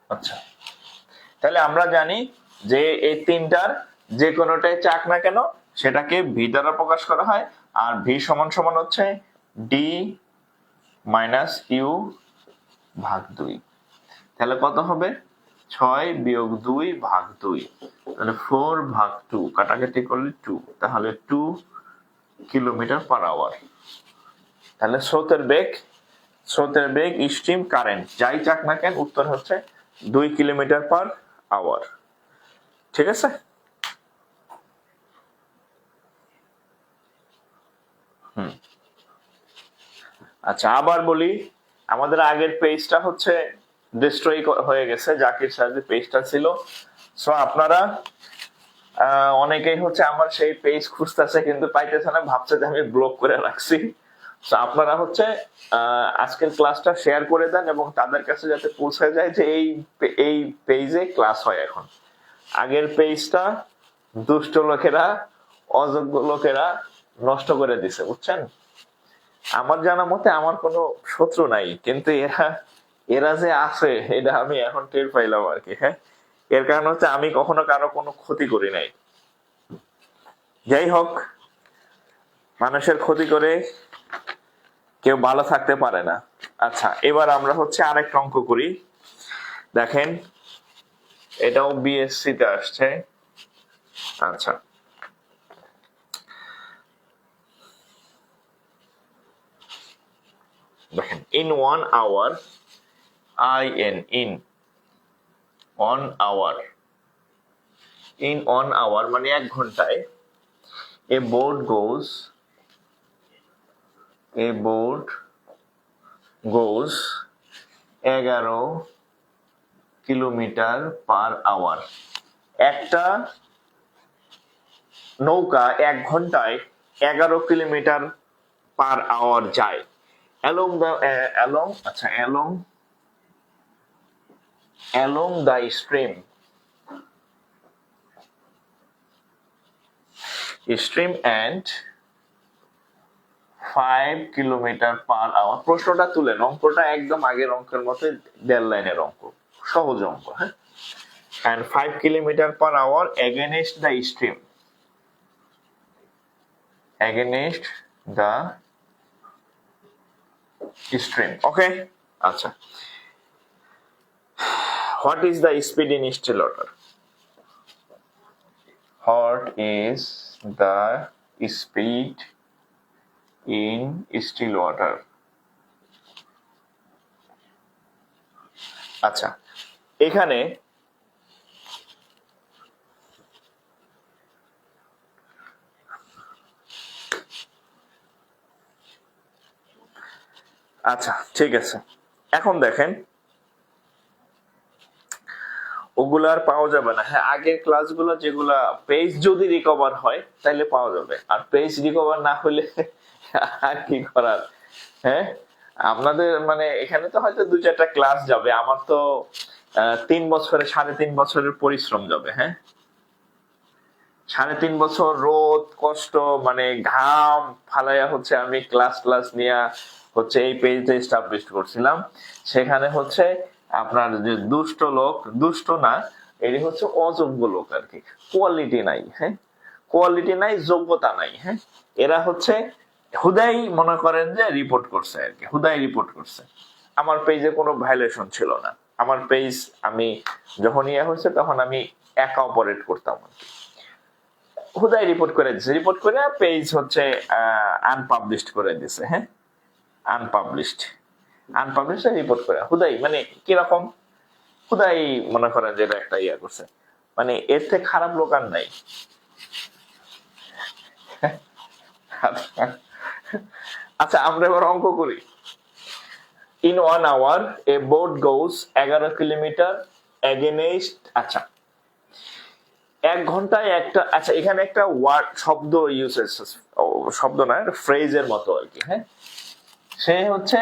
আচ্ছা, তাহলে আমরা জানি যে এই তিনটার যে কোনোটাই চাক না কেন, সেটাকে ভি দ্বারা প্রকাশ করা হয়। আর ভি সমান সমান হচ্ছে ডি মাইনাস ইউ ভাগ 2। তাহলে কত হবে? 6 বিয়োগ 2 ভাগ 2, তাহলে 4 ভাগ 2, কাটাকাটি করলে 2, তাহলে 2 কিলোমিটার পার আওয়ার। তাহলে স্রোতের বেগ স্ট্রিম কারেন্ট যাই চাক না কেন, উত্তর হচ্ছে 2 কিলোমিটার পার আওয়ার, ঠিক আছে? আচ্ছা, আবার বলি, আমাদের আগের পেজটা হচ্ছে ডিস্ট্রয় হয়ে গেছে, জাকির স্যারের পেজটা ছিল। সো আপনারা অনেকেই হচ্ছে আমার সেই পেজ খুঁজতেছে কিন্তু পাইতেছে না, ভাবছে যে আমি ব্লক করে রাখছি। তো আপনারা হচ্ছে আজকের ক্লাসটা শেয়ার করে দেন এবং তাদের কাছে যাতে পৌঁছে যায় যে এই পেজে ক্লাস হয় এখন। আগের পেজটা দুষ্ট লোকেরা, অযোগ্য লোকেরা নষ্ট করে দিছে, বুঝছেন? আমার জানা মতে আমার কোনো শত্রু নাই, কিন্তু এরা এরা যে আছে এটা আমি এখন টের পাইলাম আর কি, হ্যাঁ। এর কারণ হচ্ছে আমি কখনো কারো কোনো ক্ষতি করি নাই। যাই হোক, মানুষের ক্ষতি করে কেউ ভালো থাকতে পারে না। আচ্ছা, এবার আমরা হচ্ছে আরেকটা অঙ্ক করি। দেখেন, এটাও বিএসসি তে আসছে। আচ্ছা, দেখেন, in 1 hour, on our, in 1 hour মানে 1 ঘন্টায়, a boat goes 11 kilometre per hour. একটা নৌকা 1 ঘন্টায় 11 কিলোমিটার পার আওয়ার যায়। Along along the stream and 5 kilometre per hour. প্রশ্নটা তুলেন, অঙ্কটা একদম আগের অঙ্কের মতো, দেড় লাইনের অঙ্ক, সহজ অঙ্ক, হ্যাঁ। and 5 kilometre per hour against the stream, against the stream, okay? আচ্ছা, what is the speed in still water? What is the speed in still water? আচ্ছা, এখানে আচ্ছা ঠিক আছে, এখন দেখেন ওগুলা আর পাওয়া যাবে না। হ্যাঁ, আগের ক্লাসগুলো যেগুলা পেজ যদি রিকভার হয় তাহলে পাওয়া যাবে, আর পেজ রিকভার না হলে আর কি করার। হ্যাঁ, আপনাদের মানে এখানে তো হয়তো 2-4টা ক্লাস যাবে, আমার তো 3 বছরে 3.5 বছরের পরিশ্রম যাবে। হ্যাঁ, 3.5 বছর রোদ কষ্ট মানে ঘাম ফালাইয়া হচ্ছে আমি ক্লাস নিয়ে হচ্ছে এই পেজটা এস্টাবলিশ করছিলাম। সেখানে হচ্ছে আপনার যে দুষ্ট লোক, দুষ্ট না, এটি হচ্ছে অযোগ্য লোক আর কি, কোয়ালিটি নাই। হ্যাঁ, কোয়ালিটি নাই, যোগ্যতা নাই। হ্যাঁ, এরা হচ্ছে হুদাই মনে করেন যে রিপোর্ট করছে আর কি, হুদাই রিপোর্ট করছে। আমার পেজে কোনো ভায়োলেশন ছিল না, আমার পেজ আমি যখন ইয়ে হয়েছে তখন আমি একা অপারেট করতাম আর কি। হুদাই রিপোর্ট করে দিছে, রিপোর্ট করে পেজ হচ্ছে আনপাবলিশড করে দিছে। হ্যাঁ, আনপাবলিশড রিপোর্ট করে হুদাই, মানে কিরকম হুদাই মনে করেন যে এটা একটা ইয়া করছে, মানে এর থেকে খারাপ লোক আর নাই। আচ্ছা, আমরা এবার অঙ্ক করি। In 1 hour a boat goes 11 kilometre against, আচ্ছা 1 ঘন্টায় একটা, আচ্ছা এখানে একটা ওয়ার্ড শব্দ ইউজেস, শব্দ না, ফ্রেজের মতো আর কি। হ্যাঁ, সে হচ্ছে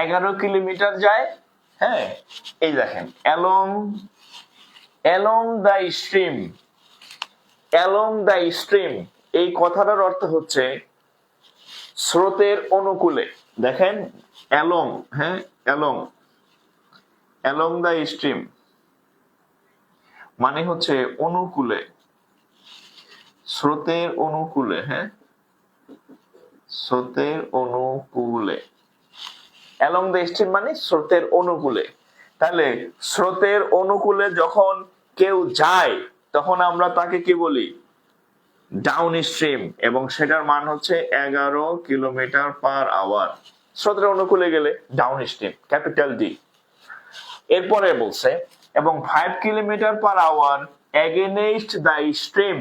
11 কিলোমিটার যায়। হ্যাঁ, এই দেখেন along the stream, along the stream, এই কথাটার অর্থ হচ্ছে স্রোতের অনুকূলে। দেখেন along, হ্যাঁ along the stream মানে হচ্ছে অনুকূলে, স্রোতের অনুকূলে। হ্যাঁ, স্রোতের অনুকূলে, along the stream মানে স্রোতের অনুকূলে। তাহলে স্রোতের অনুকূলে যখন কেউ যায় তখন আমরা তাকে কি বলি? ডাউন স্ট্রিম, এবং সেটার মান হচ্ছে 11 কিলোমিটার পার আওয়ার। স্রোতের অনুকূলে গেলে ডাউন স্ট্রিম, ক্যাপিটাল ডি। এরপরে বলছে এবং 5 kilometre per hour against the stream,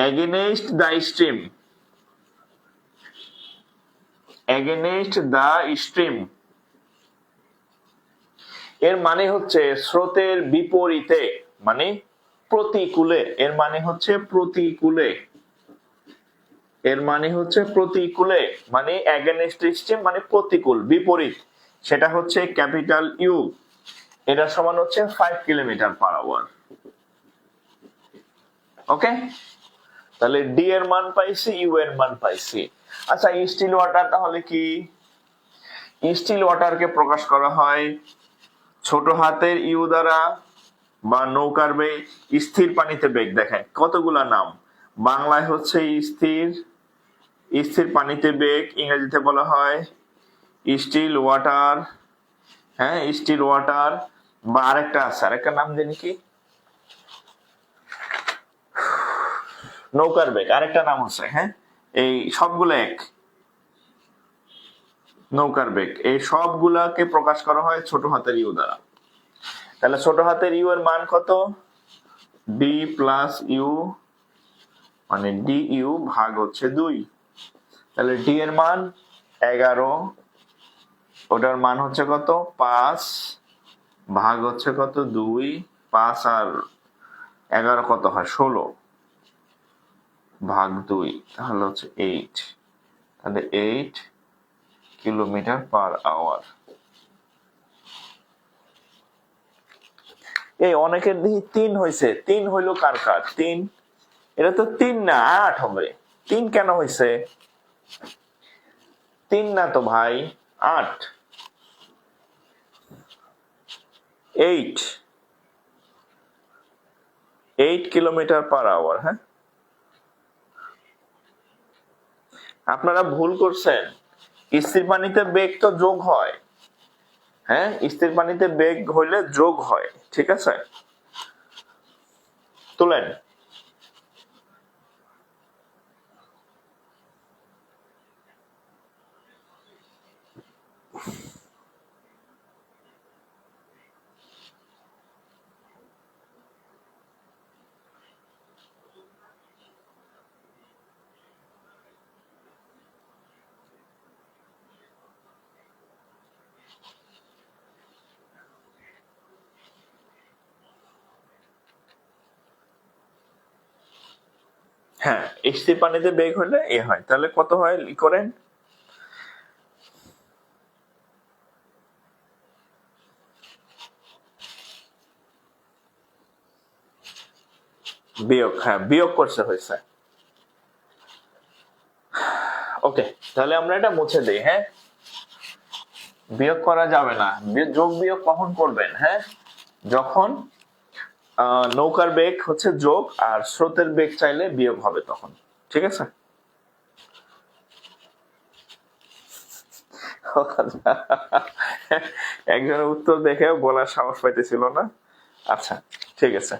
against the stream, against the stream এর মানে হচ্ছে স্রোতের বিপরীতে, মানে প্রতিকূলে। এর মানে হচ্ছে প্রতিকূলে, এর মানে হচ্ছে প্রতিকূলে, মানে এগেইনস্ট স্ট্রিম মানে প্রতিকূল, বিপরীত। সেটা হচ্ছে ক্যাপিটাল ইউ। এটা সমান হচ্ছে 5 কিলোমিটার পার আওয়ার। ওকে, তাহলে ডি এর মান পাইছি, ইউ এর মান পাইছি। আচ্ছা, স্টিল ওয়াটার তাহলে কি? স্টিল ওয়াটারকে প্রকাশ করা হয় ছোট হাতের ইউ দ্বারা, বা নৌকার বেগ, স্থির পানিতে বেগ। দেখেন কতগুলা নাম, বাংলায় হচ্ছে স্থির, স্থির পানিতে বেগ, ইংরেজিতে বলা হয় স্টিল ওয়াটার। হ্যাঁ, স্টিল ওয়াটার, বা আরেকটা আছে, আরেকটা নাম জানি কি, নৌকার বেগ, আরেকটা নাম আছে। হ্যাঁ, এই সবগুলো এক, নৌকার বেগ, এই সবগুলাকে প্রকাশ করা হয় ছোট হাতের ইউ দ্বারা। তাহলে ছোট হাতের ইউ এর মান কত? ডি প্লাস ইউ, মানে ডি ইউ ভাগ হচ্ছে 2। তাহলে ডি এর মান 11, ওটার মান হচ্ছে কত? 5, ভাগ হচ্ছে কত? 2। 5 আর 11 কত হয়? 16, ভাগ 2 তাহলে হচ্ছে 8। তাহলে 8 কিলোমিটার পার আওয়ার। এই অনেকের দেখি 3 হয়েছে, 3 হইলো কার কার 3? এটা তো 3 না, 8 হবে। 3 কেন হয়েছে? 3 না তো ভাই, 8। 8 কিলোমিটার পার আওয়ার। হ্যাঁ, আপনারা ভুল করছেন। স্থির পানিতে বেগ তো যোগ হয়। হ্যাঁ, স্থির পানিতে বেগ হইলে যোগ হয়, ঠিক আছে? তুলেন। হ্যাঁ, স্থির পানিতে বেগ হলে এ হয়, তাহলে কত হয় করেন। বিয়োগ, হ্যাঁ বিয়োগ করছে হয়েছে। ওকে, তাহলে আমরা এটা মুছে দিই। হ্যাঁ, বিয়োগ করা যাবে না। যোগ বিয়োগ কখন করবেন? হ্যাঁ, যখন নৌকার বেগ হচ্ছে যোগ আর স্রোতের বেগ চাইলে বিয়োগ হবে তখন, ঠিক আছে? একজনের উত্তর দেখে বলার সাহস পাইতেছিল না। আচ্ছা, ঠিক আছে,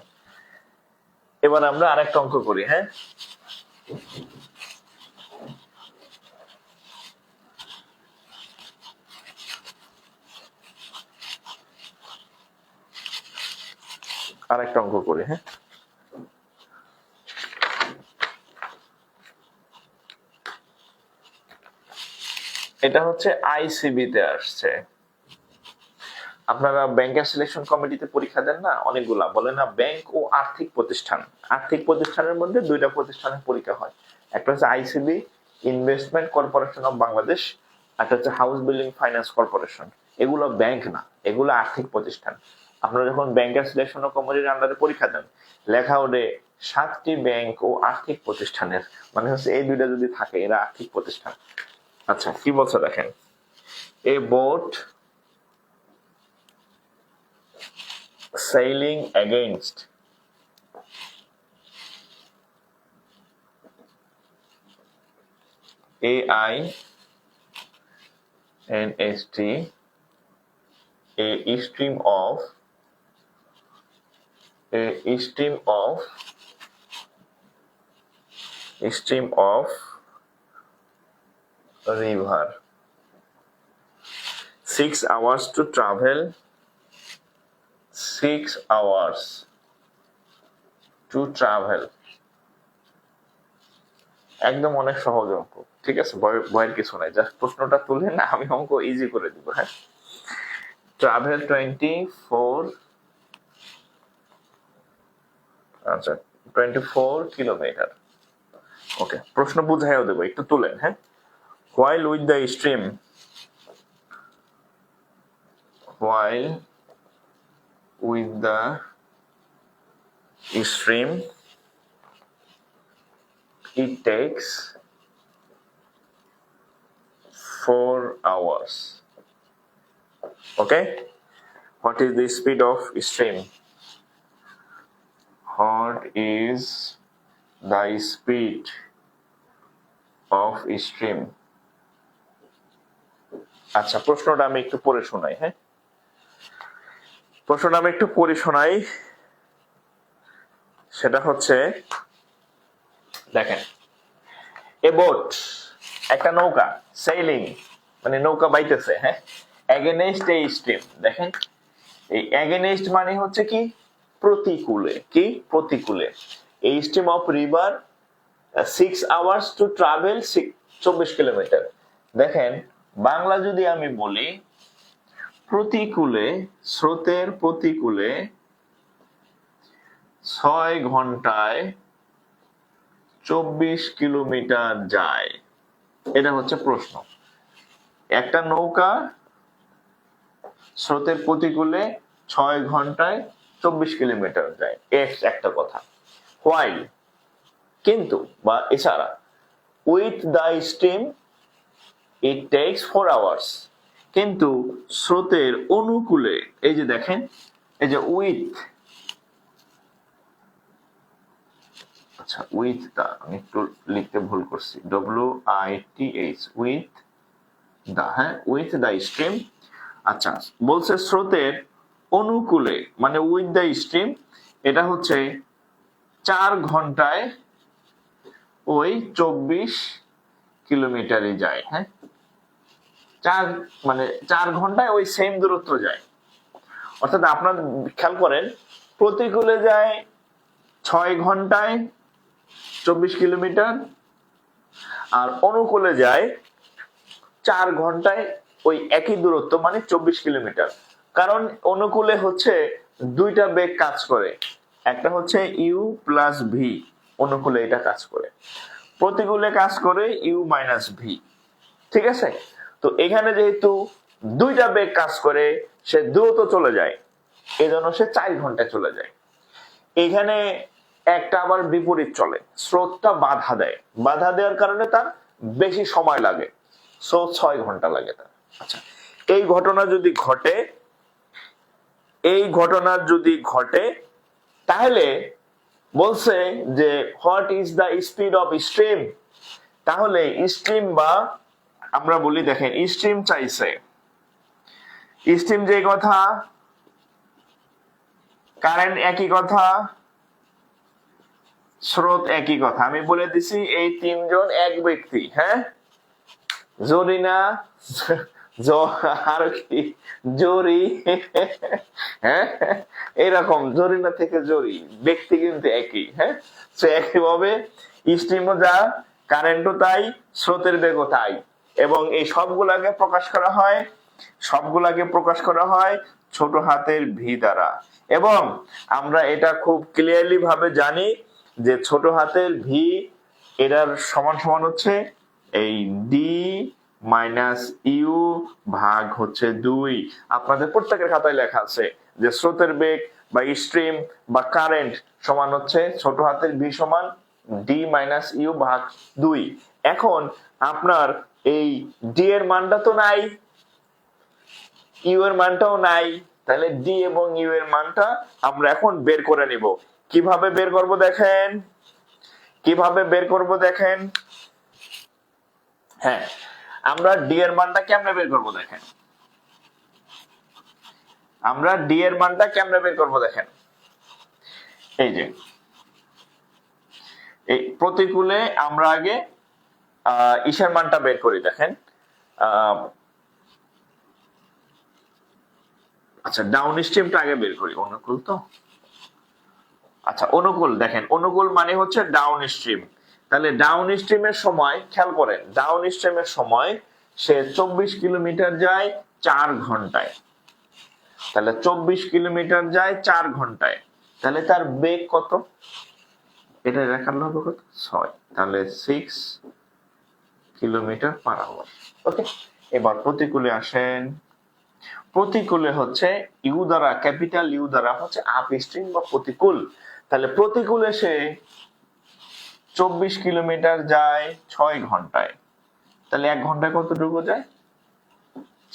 এবার আমরা আরেকটা অঙ্ক করি। হ্যাঁ, আরেকটা অঙ্ক করি। হ্যাঁ, এটা হচ্ছে আইসিবি তে আসছে। আপনারা ব্যাংকের সিলেকশন কমিটিতে পরীক্ষা দেন না, অনেকগুলা বলে না ব্যাংক ও আর্থিক প্রতিষ্ঠান। আর্থিক প্রতিষ্ঠানের মধ্যে দুইটা প্রতিষ্ঠানের পরীক্ষা হয়, একটা হচ্ছে ICB, investment corporation of Bangladesh, একটা হচ্ছে হাউস বিল্ডিং ফাইন্যান্স কর্পোরেশন। এগুলো ব্যাংক না, এগুলো আর্থিক প্রতিষ্ঠান। আপনারা যখন ব্যাংকের সিলেকশন কমিটির আন্ডারে পরীক্ষা দেন, লেখা ওঠে 7টি ব্যাংক ও আর্থিক প্রতিষ্ঠানের, মানে হচ্ছে এই দুইটা যদি থাকে এরা আর্থিক প্রতিষ্ঠান। আচ্ছা, কি বলছে দেখেন, a boat sailing against AINST a stream of river, 6 hours to travel, 6 hours to travel। একদম অনেক সহজ অঙ্ক, ঠিক আছে, ভয়ের কিছু নাই, জাস্ট প্রশ্নটা তুলে না আমি অঙ্ক ইজি করে দিব। হ্যাঁ, ট্রাভেল 24, আচ্ছা 24 কিলোমিটার। ওকে, প্রশ্ন বুঝাইও দেবো, একটু তুলেন। হ্যাঁ, while with the stream it takes 4 hours। Okay, what is the speed of stream? What is the speed of stream? আচ্ছা, প্রশ্নটা আমি একটু পড়ে শোনাই। হ্যাঁ, প্রশ্নটা আমি একটু পড়ে শোনাই। সেটা হচ্ছে, দেখেন, এ বোট একটা নৌকা, সেইলিং মানে নৌকা বাইতেছে। হ্যাঁ, এগেনস্ট এ স্ট্রিম। দেখেন, এই এগেনস্ট মানে হচ্ছে কি, প্রতিকূলে। কি প্রতিকূলে? এই stream of river 6 hours to travel 24 kilometre. দেখেন, বাংলা যদি আমি বলি, প্রতিকূলে, স্রোতের প্রতিকূলে 6 ঘন্টায় 24 কিলোমিটার যায়, এটা হচ্ছে প্রশ্ন। একটা নৌকা স্রোতের প্রতিকূলে 6 ঘন্টায় 24 কিলোমিটার যায়, একটা কথা। হোয়াইল, কিন্তু বা এছাড়া, with the stream it takes 4 hours, কিন্তু স্রোতের অনুকূলে, এই যে দেখেন, এই যে উইথ, আচ্ছা উইথ দা, আমি একটু লিখতে ভুল করছি, WITH, উইথ দা, হ্যাঁ উইথ দা স্ট্রিম। আচ্ছা বলছে স্রোতের অনুকূলে মানে উইথ দা স্ট্রিম, এটা হচ্ছে 4 ঘন্টায় ওই 24 কিলোমিটারই যায়, হ্যাঁ 4 ঘন্টায় ওই সেম দূরত্ব যায়। অর্থাৎ আপনার খেয়াল করেন, প্রতিকূলে যায় 6 ঘন্টায় 24 কিলোমিটার, আর অনুকূলে যায় 4 ঘন্টায় ওই একই দূরত্ব মানে 24 কিলোমিটার। কারণ অনুকূলে হচ্ছে দুইটা বেগ কাজ করে, একটা হচ্ছে ইউ প্লাস ভি, অনুকূলে এটা কাজ করে, প্রতিকূলে কাজ করে ইউ মাইনাস ভি, ঠিক আছে। তো এখানে যেহেতু দুইটা বেগ কাজ করে, সে দ্রুত চলে যায়, এজন্য সে 4 ঘন্টায় চলে যায়। এখানে একটা আবার বিপরীত চলে, স্রোতটা বাধা দেয়, বাধা দেওয়ার কারণে তার বেশি সময় লাগে, 6 ঘন্টা লাগে তার। আচ্ছা এই ঘটনা যদি ঘটে, তাহলে বলছে যে what is the speed of stream, তাহলে স্ট্রিম বা আমরা বলি, দেখেন স্ট্রিম চাইছে, স্ট্রিম যে কথা, কারেন্ট একই কথা, স্রোত একই কথা। আমি বলে দিছি এই তিনজন এক ব্যক্তি, হ্যাঁ জরিনা, আর কি জরি, হ্যাঁ এরকম জরিনা থেকে জরি, ব্যক্তি কিন্তু একই, হ্যাঁ তো একইভাবে স্ট্রিমও যা, কারেন্টও তাই, স্রোতের বেগও তাই, এবং এই সবগুলাকে প্রকাশ করা হয় ছোট হাতের ভি দ্বারা। এবং আমরা এটা খুব ক্লিয়ারলি ভাবে জানি যে ছোট হাতের ভি এটার সমান সমান হচ্ছে এই ডি মাইনাস ইউ ভাগ হচ্ছে 2। আপনাদের প্রত্যেকের খাতায় লেখা আছে যে স্রোতের বেগ বা স্ট্রিম বা কারেন্ট সমান হচ্ছে ছোট হাতের ভি সমান ডি মাইনাস ইউ ভাগ 2। এখন আপনার এই ডি এর মানটা তো নাই, ইউ এর মানটাও নাই, তাহলে ডি এবং ইউ এর মানটা আমরা এখন বের করে নিব। কিভাবে বের করব দেখেন, হ্যাঁ আমরা ডি এর মানটা কেমনে বের করব দেখেন, এই যে এই প্রতিকূলে আমরা আগে ইসের মানটা বের করি, দেখেন আচ্ছা ডাউন স্ট্রিমটা আগে বের করি, অনুকূল তো, আচ্ছা অনুকূল, দেখেন অনুকূল মানে হচ্ছে ডাউন স্ট্রিম, তাহলে ডাউন স্ট্রিমের সময় খেয়াল করেন, ডাউন স্ট্রিমের সময় সে 24 কিলোমিটার যায় 4 ঘন্টায়, তাহলে 24 কিলোমিটার যায় 4 ঘন্টায়, তাহলে তার বেগ কত, এটা দেখার হবে কত 6, তাহলে 6 কিলোমিটার পার আওয়ার। ওকে, এবার প্রতিকূলে আসেন, প্রতিকূলে হচ্ছে ইউ দ্বারা, ক্যাপিটাল ইউ দ্বারা হচ্ছে আপ স্ট্রিম বা প্রতিকূল, তাহলে প্রতিকূলে সে 24 কিলোমিটার যায় 6 ঘন্টায়, তাহলে 1 ঘন্টায় কতটুকু যায়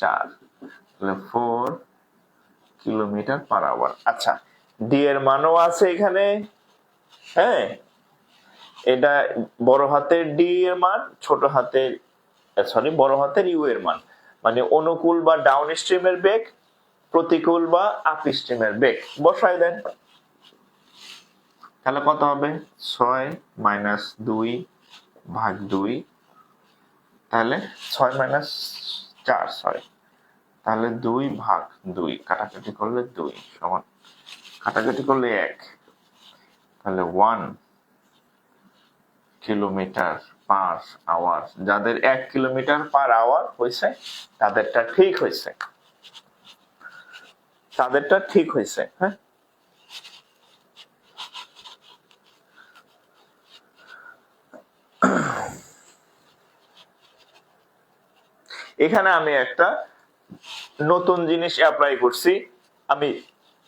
4, তাহলে 4 কিলোমিটার পার আওয়ার। আচ্ছা ডি এর মানও আছে এখানে, হ্যাঁ এটা বড় হাতের ডি এর মান, বড় হাতের ইউ এর মান, মানে অনুকূল বা ডাউন স্ট্রিমের বেগ, প্রতিকূল বা আপ স্ট্রিমের বেগ বসায় দেন, তাহলে কত হবে 6 মাইনাস 2 ভাগ 2, তাহলে 6 মাইনাস 4 6, তাহলে 2 ভাগ 2, কাটাকাটি করলে 2 সমান, কাটাকাটি করলে 1, তাহলে 1 কিলোমিটার পার আওয়ার। যাদের 1 কিলোমিটার পার আওয়ার হয়েছে তাদেরটা ঠিক হয়েছে, হ্যাঁ এখানে আমি একটা নতুন জিনিস অ্যাপ্লাই করছি, আমি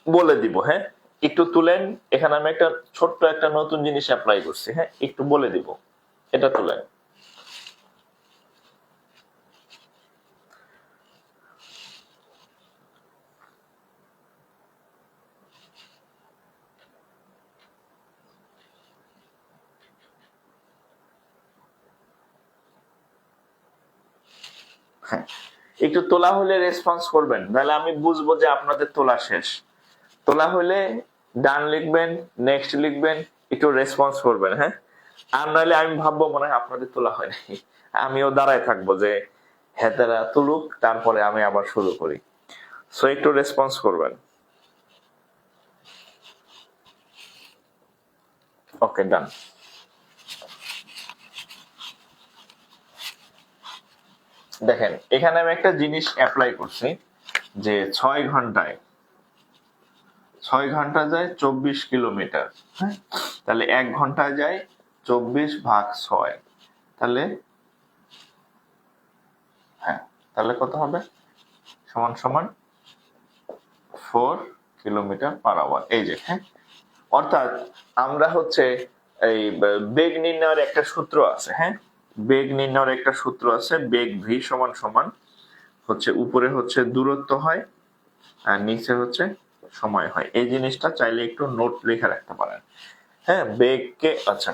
বলে দিব, হ্যাঁ একটু তুলেন। এখানে আমি একটা ছোট্ট একটা নতুন জিনিস অ্যাপ্লাই করছি, হ্যাঁ একটু বলে দিব। এটা তুলেন। হ্যাঁ, একটু তোলা হলে রেসপন্স করবেন, নাহলে আমি বুঝবো যে আপনাদের তোলা শেষ। তোলা হলে ডান লিখবেন, নেক্সট লিখবেন, একটু রেসপন্স করবেন, হ্যাঁ। আর নাহলে আমি ভাববো মনে হয় আপনাদের তোলা হয় নাই, আমিও দাঁড়ায় থাকবো যে হেতারা তুলুক, তারপরে আমি আবার শুরু করি। সো একটু রেসপন্স করবেন। ওকে, ডান। দেখেন এখানে আমি একটা জিনিস অ্যাপ্লাই করছি যে 6 ঘন্টা যায় 24 কিলোমিটার, হ্যাঁ। তাহলে 1 ঘন্টায় যায় 24/6, তাহলে হ্যাঁ, তাহলে কত হবে? সমান সমান 4 কিলোমিটার/আওয়ার। এই যে, হ্যাঁ। অর্থাৎ আমরা হচ্ছে এই বেগ নির্ণয়ের একটা সূত্র আছে, হ্যাঁ। বেগ নির্ণয়ের একটা সূত্র আছে, বেগ ভি সমান সমান হচ্ছে উপরে হচ্ছে দূরত্ব হয় আর নিচে হচ্ছে সময় হয়। এই জিনিসটা চাইলে একটু নোট লিখে রাখতে পারেন, হ্যাঁ। বেগকে, আচ্ছা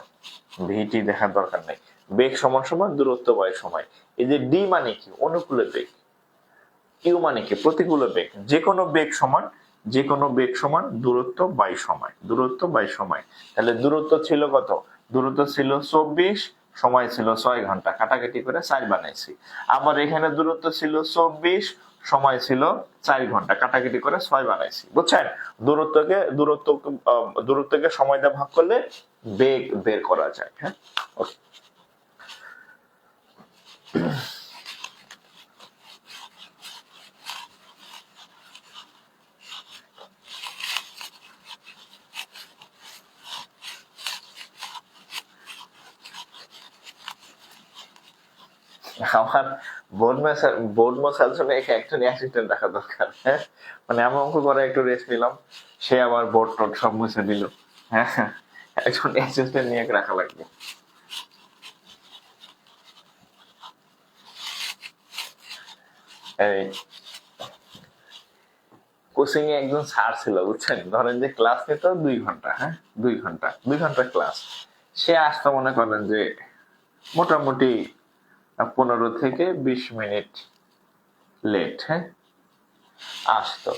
ভিটি দেখার দরকার নেই। বেগ সমান সমান দূরত্ব বাই সময়। এই যে ডি মানে কি? অনুকূলে বেগ। কিউ মানে কি? প্রতিকূলে বেগ। যে কোনো বেগ সমান দূরত্ব বাই সময়, দূরত্ব বাই সময়। তাহলে দূরত্ব ছিল কত? দূরত্ব ছিল 24, সময় ছিল 6 ঘন্টা, কাটাকাটি করে 4 বানাইছি। আবার এখানে দূরত্ব ছিল 24, সময় ছিল 4 ঘন্টা, কাটাকাটি করে 6 বানাইছি। বুঝছেন? দূরত্বকে সময় দিয়ে ভাগ করলে বেগ বের করা যায়, হ্যাঁ। ওকে। আমার বোর্ড মশার জন্য একজন অ্যাসিস্ট্যান্ট রাখা দরকার, হ্যাঁ। মানে আমি অঙ্ক করে একটু রেস্ট নিলাম, সে আবার বোর্ড টোড সব মুছে দিল, হ্যাঁ। একজন অ্যাসিস্ট্যান্ট নিয়ে রাখা লাগবে। এই কোচিং এ একজন স্যার ছিল, বুঝছেন, ধরেন যে ক্লাস নিত 2 ঘন্টা, হ্যাঁ। 2 ঘন্টা ক্লাস। সে আসতো মনে করেন যে মোটামুটি 15 থেকে 20 মিনিট লেট, হ্যাঁ। আসতো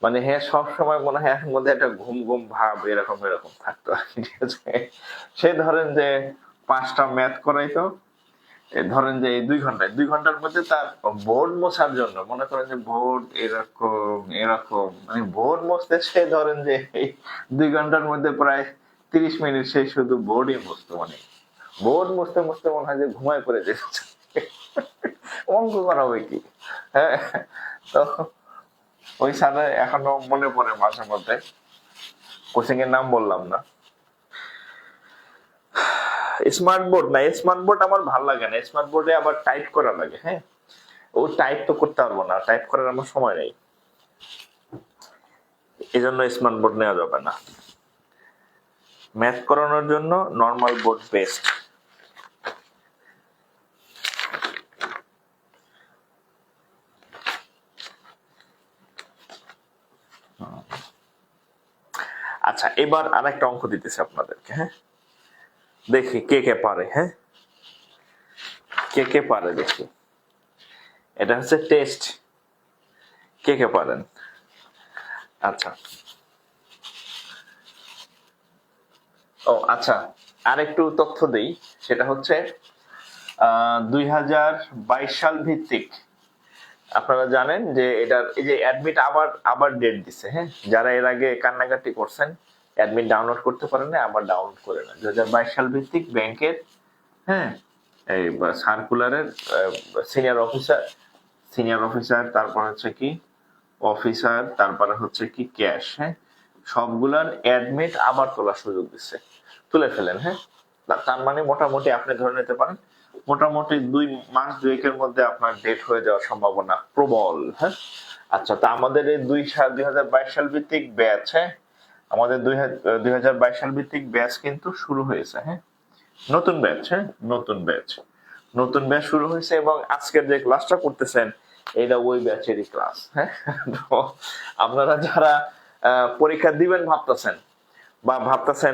মানে হ্যাঁ, সব সময় মনে হয় এর মধ্যে একটা ঘুম ঘুম ভাব এরকম এরকম থাকতো আর কি, ঠিক আছে। সে ধরেন যে 5টা ম্যাথ করাইতো, ধরেন যে এই 2 ঘন্টার মধ্যে তার বোর্ড মোছার জন্য, মনে করেন যে বোর্ড এরকম এরকম, মানে বোর্ড মুছতে সে ধরেন যে এই 2 ঘন্টার মধ্যে প্রায় 30 মিনিট সে শুধু বোর্ডই মুছতো। মানে বোর্ড মুছতে মুছতে মনে হয় যে ঘুমায় পড়ে যেত। অঙ্ক করা হবে কি, হ্যাঁ। তো ওই স্যার এখনো মনে পড়ে মাঝে মধ্যে। কোচিং এর নাম বললাম না। স্মার্ট বোর্ড না, স্মার্ট বোর্ড আমার ভালো লাগে না। স্মার্ট বোর্ডে আবার টাইপ করা লাগে, হ্যাঁ। ও টাইপ তো করতে পারবো না, টাইপ করার আমার সময় নেই, এই জন্য স্মার্ট বোর্ড নেওয়া যাবে না। ম্যাথ করানোর জন্য নর্মাল বোর্ড বেস্ট। আচ্ছা, এবার আরেকটা অঙ্ক দিতেছি আপনাদেরকে, হ্যাঁ। দেখি কে কে পারে, হ্যাঁ। কে কে পারে দেখি। এটা হচ্ছে টেস্ট, কে কে পারেন। আচ্ছা, ও আচ্ছা, আরেকটু তথ্য দেই। সেটা হচ্ছে 2022 সাল ভিত্তিক। আপনারা জানেন যে এটার এই যে অ্যাডমিট আবার আবার ডেট দিছে, হ্যাঁ। যারা এর আগে কান্নাকাটি করছেন অ্যাডমিট ডাউনলোড করতে পারেন না, আবার ডাউনলোড করে নেন। 2022 সাল ভিত্তিক ব্যাংকের, হ্যাঁ, এই সার্কুলারের সিনিয়র অফিসার, তারপর হচ্ছে কি অফিসার, তারপরে হচ্ছে কি ক্যাশ, হ্যাঁ, সবগুলার অ্যাডমিট আবার তোলার সুযোগ দিচ্ছে। তুলে ফেলেন, হ্যাঁ। তার মানে মোটামুটি আপনি ধরে নিতে পারেন মোটামুটি 2 মাস 2-এর মধ্যে আপনার ডেট হয়ে যাওয়ার সম্ভাবনা প্রবল, হ্যাঁ। আচ্ছা, তা আমাদের এই 2022 সাল ভিত্তিক ব্যাচ, হ্যাঁ, আমাদের 2022 সাল ভিত্তিক ব্যাচ কিন্তু শুরু হয়েছে। হ্যাঁ, নতুন ব্যাচ। হ্যাঁ, নতুন ব্যাচ শুরু হয়েছে এবং আজকের যে ক্লাসটা করতেছেন এটা ওই ব্যাচেরই ক্লাস। হ্যাঁ, তো আপনারা যারা পরীক্ষা দিবেন ভাবতেছেন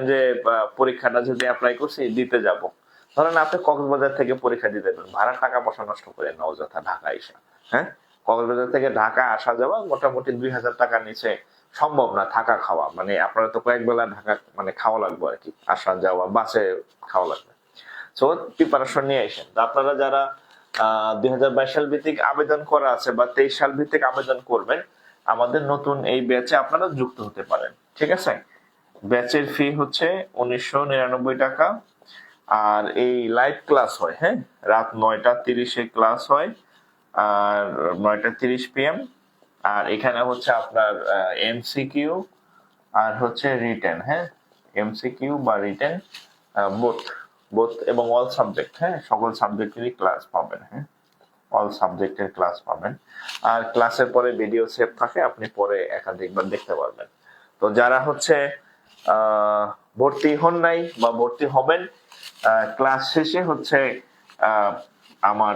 যে পরীক্ষাটা যদি অ্যাপ্লাই করছি দিতে যাব, ধরেন আপনি কক্সবাজার থেকে পরীক্ষা দিতে যাবেন, ভাড়া টাকা পয়সা নষ্ট করে না অযথা ঢাকা এসে। হ্যাঁ, কক্সবাজার থেকে ঢাকা আসা যাওয়া মোটামুটি 2000 টাকার নিচে সম্ভব না থাকা খাওয়া, মানে আপনারা তো কয়েক বেলা ঢাকা মানে খাওয়া লাগবে আর কি, আসা যাওয়া বাসে খাওয়া লাগবে। সো প্রিপারেশন নিয়ে আসেন। আপনারা যারা 2022 সাল ভিত্তিক আবেদন করা আছে বা 23 সাল ভিত্তিক আবেদন করবেন, আমাদের নতুন এই ব্যাচে আপনারা যুক্ত হতে পারেন। ঠিক আছে, ব্যাচের ফি হচ্ছে 1999 টাকা। আর এই লাইভ ক্লাস হয়, হ্যাঁ, রাত 9:30 ক্লাস হয়, আর 9:30 PM। আর এখানে হচ্ছে আপনার এমসিকিউ আর হচ্ছে রিটেন। হ্যাঁ, এমসিকিউ বা রিটেন বোথ বোথ এবং অল সাবজেক্ট। হ্যাঁ, সকল সাবজেক্টেরই ক্লাস পাবেন। হ্যাঁ, অল সাবজেক্টের ক্লাস পাবেন। আর ক্লাসের পরে ভিডিও সেভ থাকে, আপনি পরে একাধিকবার দেখতে পারবেন। তো যারা হচ্ছে ভর্তি হন নাই বা ভর্তি হবেন, ক্লাস শেষে হচ্ছে আমার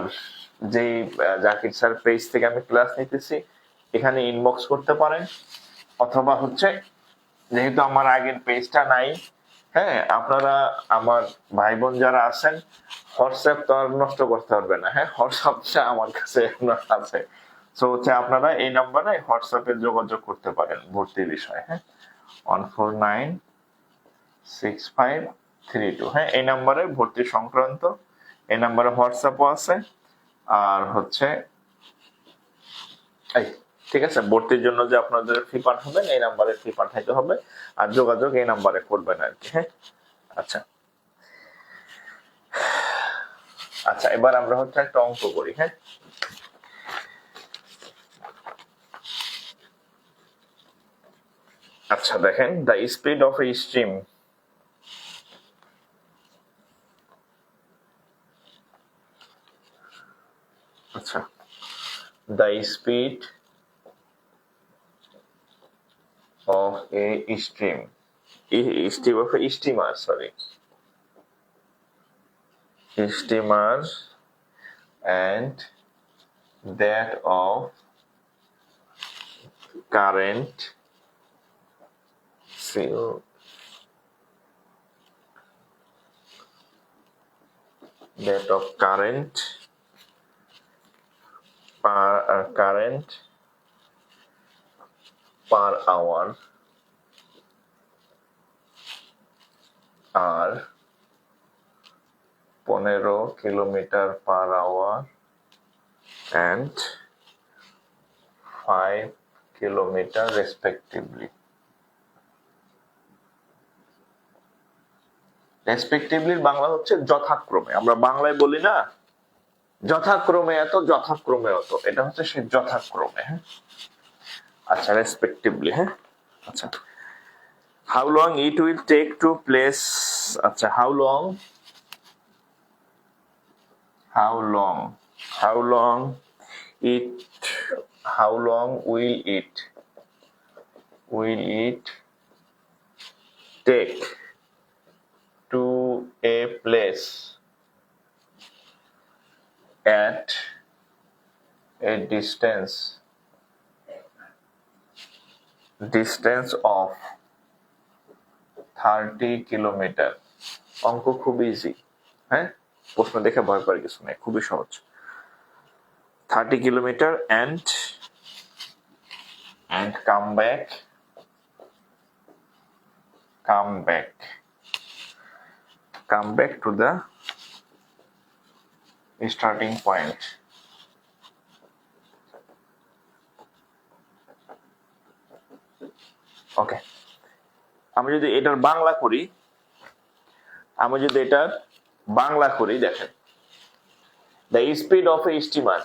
যে জাকির স্যার পেজ থেকে আমি ক্লাস নিতেছি এখানে ইনবক্স করতে পারেন, অথবা হচ্ছে যেহেতু আমার আগের পেজটা নাই, হ্যাঁ, আপনারা আমার ভাই বোন যারা আছেন হোয়াটসঅ্যাপ তো আর নষ্ট করতে পারবে না। হ্যাঁ, হোয়াটসঅ্যাপটা আমার কাছে আছে। তো হচ্ছে আপনারা এই নাম্বারে হোয়াটসঅ্যাপে যোগাযোগ করতে পারেন ভর্তির বিষয়ে। হ্যাঁ, 1496532। হ্যাঁ, এই নাম্বারে ভর্তি সংক্রান্ত, এই নাম্বারে হোয়াটসঅ্যাপও আছে। আর হচ্ছে এই ঠিক আছে, ভর্তির জন্য যে আপনাদের ফি পাঠাবেন এই নাম্বারে ফি পাঠাইতে হবে, আর যোগাযোগ এই নাম্বারে করবেন আর কি। হ্যাঁ, আচ্ছা আচ্ছা, এবার আমরা হচ্ছে একটা অঙ্ক করি। হ্যাঁ, আচ্ছা দেখেন, the speed of a stream আচ্ছা the speed of a stream of a steamer, steamer and that of current per hour আর 15 kilometre per hour and 5 kilometre respectively Bangla হচ্ছে যথাক্রমে। আমরা বাংলায় বলি না যথাক্রমে এত যথাক্রমে অত, এটা হচ্ছে সেই যথাক্রমে। হ্যাঁ, আচ্ছা রেসপেক্টিভলি। হ্যাঁ, আচ্ছা how long it will take to place, আচ্ছা how long will it take to a place at a distance of 30 kilometre. অঙ্ক খুব ইজি। হ্যাঁ, প্রশ্ন দেখে ভয় পাওয়ার কিছু নেই, খুবই সহজ। 30 kilometre and come back to the starting point। ওকে, আমি যদি এটার বাংলা করি, দেখেন, the speed of A steamer,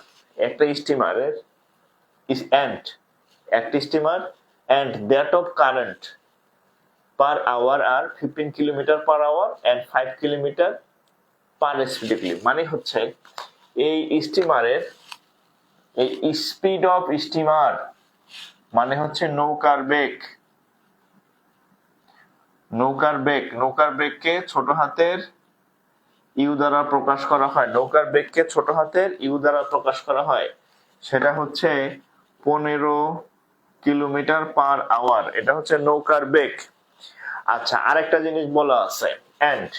একটা স্টিমারের and that of current per hour are 15 kilometre per hour and 5 kilometre per respectively। মানে হচ্ছে এই স্টিমারের এই স্পিড অফ স্টিমার মানে হচ্ছে নৌকার বেগ, নৌকার বেগকে ছোট হাতের ইউ দ্বারা প্রকাশ করা হয়, নৌকার বেগকে ছোট হাতের ইউ দ্বারা প্রকাশ করা হয়, সেটা হচ্ছে 15 কিলোমিটার পার আওয়ার। এটা হচ্ছে নৌকার বেগ। আচ্ছা, আরেকটা জিনিস বলা আছে, এন্ড,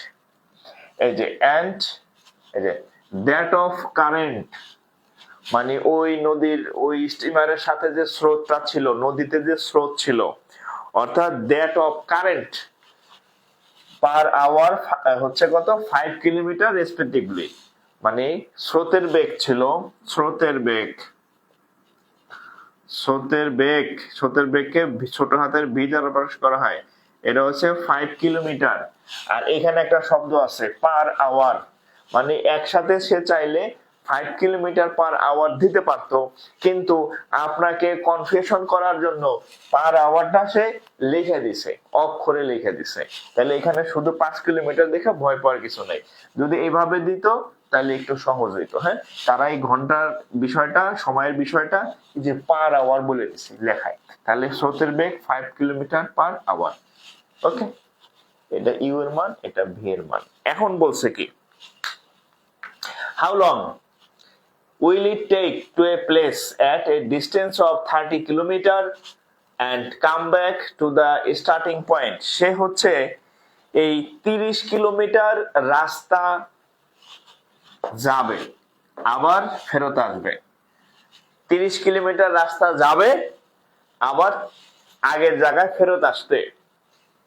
এই যে এন্ড, এই যে দ্যাট অফ কারেন্ট, মানে ওই নদীর ওই স্টিমারের সাথে যে স্রোতটা ছিল, নদীতে যে স্রোত ছিল, অর্থাৎ that of current per hour হচ্ছে কত, 5 কিলোমিটার রেসপেক্টিভলি। মানে স্রোতের বেগ ছিল, স্রোতের বেগকে ছোট হাতের ভি দ্বারা প্রকাশ করা হয়, এটা হচ্ছে 5 কিলোমিটার। আর এখানে একটা শব্দ আছে পার আওয়ার, মানে একসাথে সে চাইলে 5 কিলোমিটার পার আওয়ার দিতে পারতো, কিন্তু আপনাকে কনফিউশন করার জন্য পার আওয়ারটা সে লিখে দিছে, অক্ষরে লিখে দিছে। তাহলে এখানে শুধু 5 কিলোমিটার দেখে ভয় পাওয়ার কিছু নেই। যদি এইভাবে দিত তাহলে একটু সহজ হইতো। হ্যাঁ, তারা এই ঘন্টার বিষয়টা, সময়ের বিষয়টা যে পার আওয়ার বলে দিছে লেখায়, তাহলে স্রোতের বেগ 5 কিলোমিটার পার আওয়ার। ওকে, এটা ইউ এর মান, এটা ভি এর মান। এখন বলছে কি, how long will it take to a place at a distance of 30 kilometer and come back to the starting point? সে হচ্ছে এই 30 কিলোমিটার রাস্তা যাবে, আবার ফেরত আসবে। 30 কিলোমিটার রাস্তা যাবে, আবার আগের জায়গায় ফেরত আসতে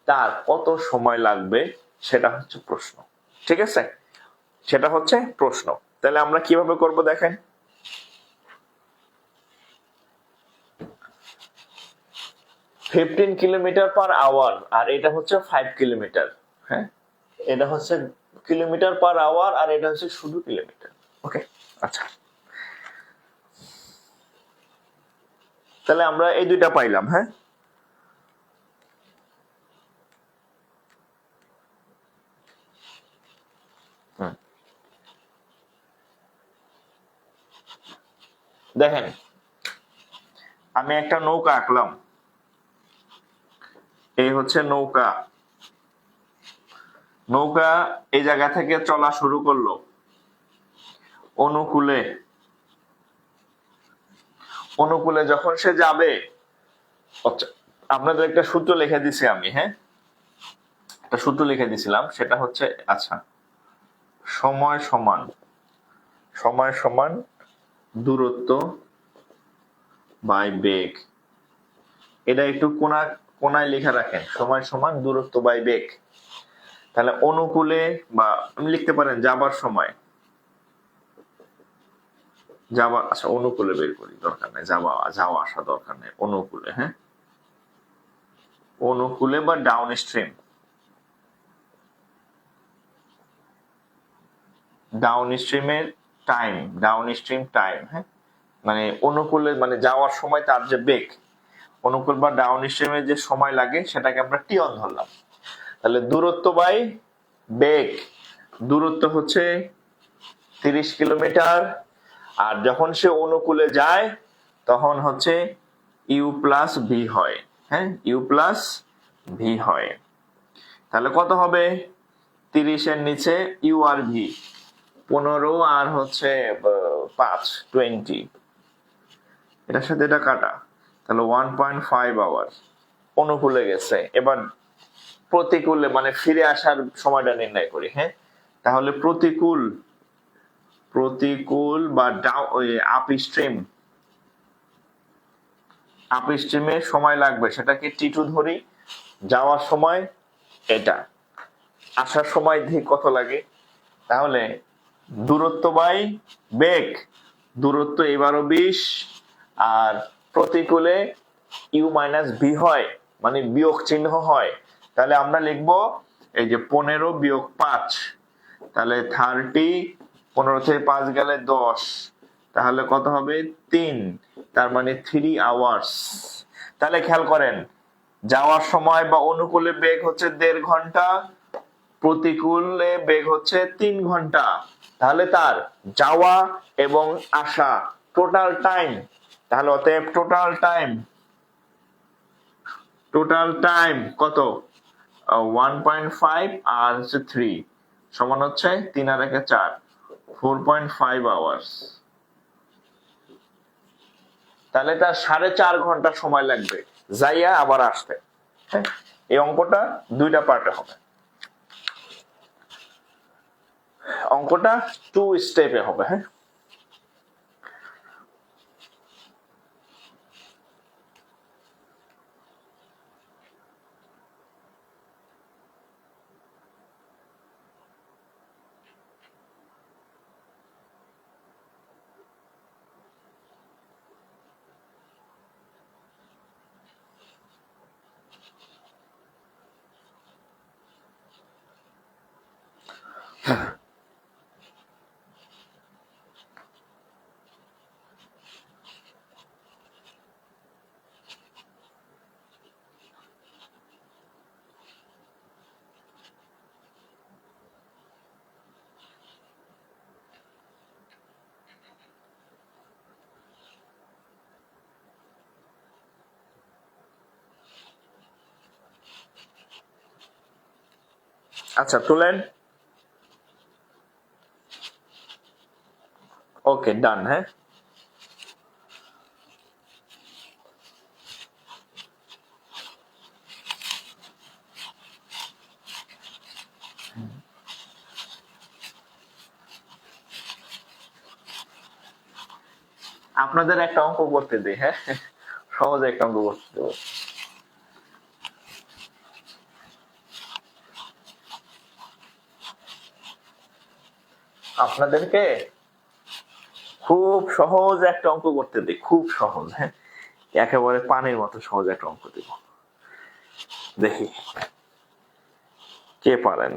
তার কত সময় লাগবে, সেটা হচ্ছে প্রশ্ন। ঠিক আছে, সেটা হচ্ছে প্রশ্ন। তাহলে আমরা কিভাবে করব দেখেন, কিলোমিটার পার আওয়ার, আর এটা হচ্ছে 5 কিলোমিটার। হ্যাঁ, এটা হচ্ছে কিলোমিটার পার আওয়ার, আর এটা হচ্ছে শুধু কিলোমিটার। ওকে, আচ্ছা, তাহলে আমরা এই দুইটা পাইলাম। হ্যাঁ, দেখেন আমি একটা নৌকা আঁকলাম, এই হচ্ছে নৌকা। নৌকা এই জায়গা থেকে চলা শুরু করলো অনুকূলে, অনুকূলে যখন সে যাবে, আপনাদের একটা সূত্র লিখে দিছি আমি। হ্যাঁ, একটা সূত্র লিখে দিছিলাম, সেটা হচ্ছে, আচ্ছা, সময় সমান দূরত্ব বাই বেগ। এটা একটু কোনায় লেখা রাখেন, সময় সমান দূরত্ব বাই বেগ। তাহলে অনুকূলে, বা আপনি লিখতে পারেন যাবার সময়, আচ্ছা অনুকূলে বের করি, দরকার নেই, যাওয়া আসা দরকার নেই, অনুকূলে। হ্যাঁ, অনুকূলে বা down stream, down stream time. হ্যাঁ, মানে অনুকূলে মানে যাওয়ার সময় তার যে বেগ, অনুকূল বা ডাউন স্ট্রিমে যে সময় লাগে সেটাকে আমরা টি অন ধরলাম। তাহলে দূরত্ব বাই বেগ, দূরত্ব হচ্ছে 30 কিলোমিটার, আর যখন সে অনুকূলে যায় তখন হচ্ছে ইউ প্লাস ভি হয়। হ্যাঁ, ইউ প্লাস ভি হয়। তাহলে কত হবে, 30 এর নিচে ইউ আর ভি, 15 আর হচ্ছে 5, 20, এটার সাথে এটা কাটা, তাহলে 1.5 আওয়ার অনুকূলে গেছে। এবার প্রতিকূলে মানে ফিরে আসার সময়টা নির্ণয় করি। হ্যাঁ, তাহলে প্রতিকূল বা আপ স্ট্রিমে সময় লাগবে, সেটাকে টি2 ধরি। যাওয়ার সময় এটা, আসার সময় দিয়ে কত লাগে, তাহলে দূরত্ব বাই বেগ, দূরত্ব এবারও 20, আর প্রতিকূলে ইউ মাইনাস ভি হয়, মানে বিয়োগ চিহ্ন হয়। তাহলে আমরা লিখবো এই যে 15 বিয়োগ 5, তাহলে 30, 15 থেকে 5 গেলে 10, তাহলে কত হবে 3, তার মানে 3 আওয়ার্স। তাহলে খেয়াল করেন, যাওয়ার সময় বা অনুকূলে বেগ হচ্ছে 1.5 ঘন্টা, প্রতিকূলে বেগ হচ্ছে 3 ঘন্টা। তাহলে তার যাওয়া এবং আসা টোটাল টাইম, তাহলে অতএব টোটাল টাইম কত, 1.5 আর হচ্ছে 3 সমান হচ্ছে 3 আর 1 4, 4.5 আওয়ার্স। তাহলে তার 4.5 ঘন্টা সময় লাগবে যাইয়া আবার আসতে। হ্যাঁ, এই অঙ্কটা দুইটা পার্টে হবে। অঙ্কটা 2 স্টেপে হবে। হ্যাঁ, আচ্ছা তুলেন। ওকে, ডান। হ্যাঁ, আপনাদের একটা অঙ্ক করতে দিই। হ্যাঁ, সহজে একটা অঙ্ক করতে দেবো। আপনাদেরকে খুব সহজ একটা অঙ্ক করতে দিই, খুব সহজ। হ্যাঁ, একেবারে পানির মতো সহজ একটা অঙ্ক দিব, দেখি কে পারেন।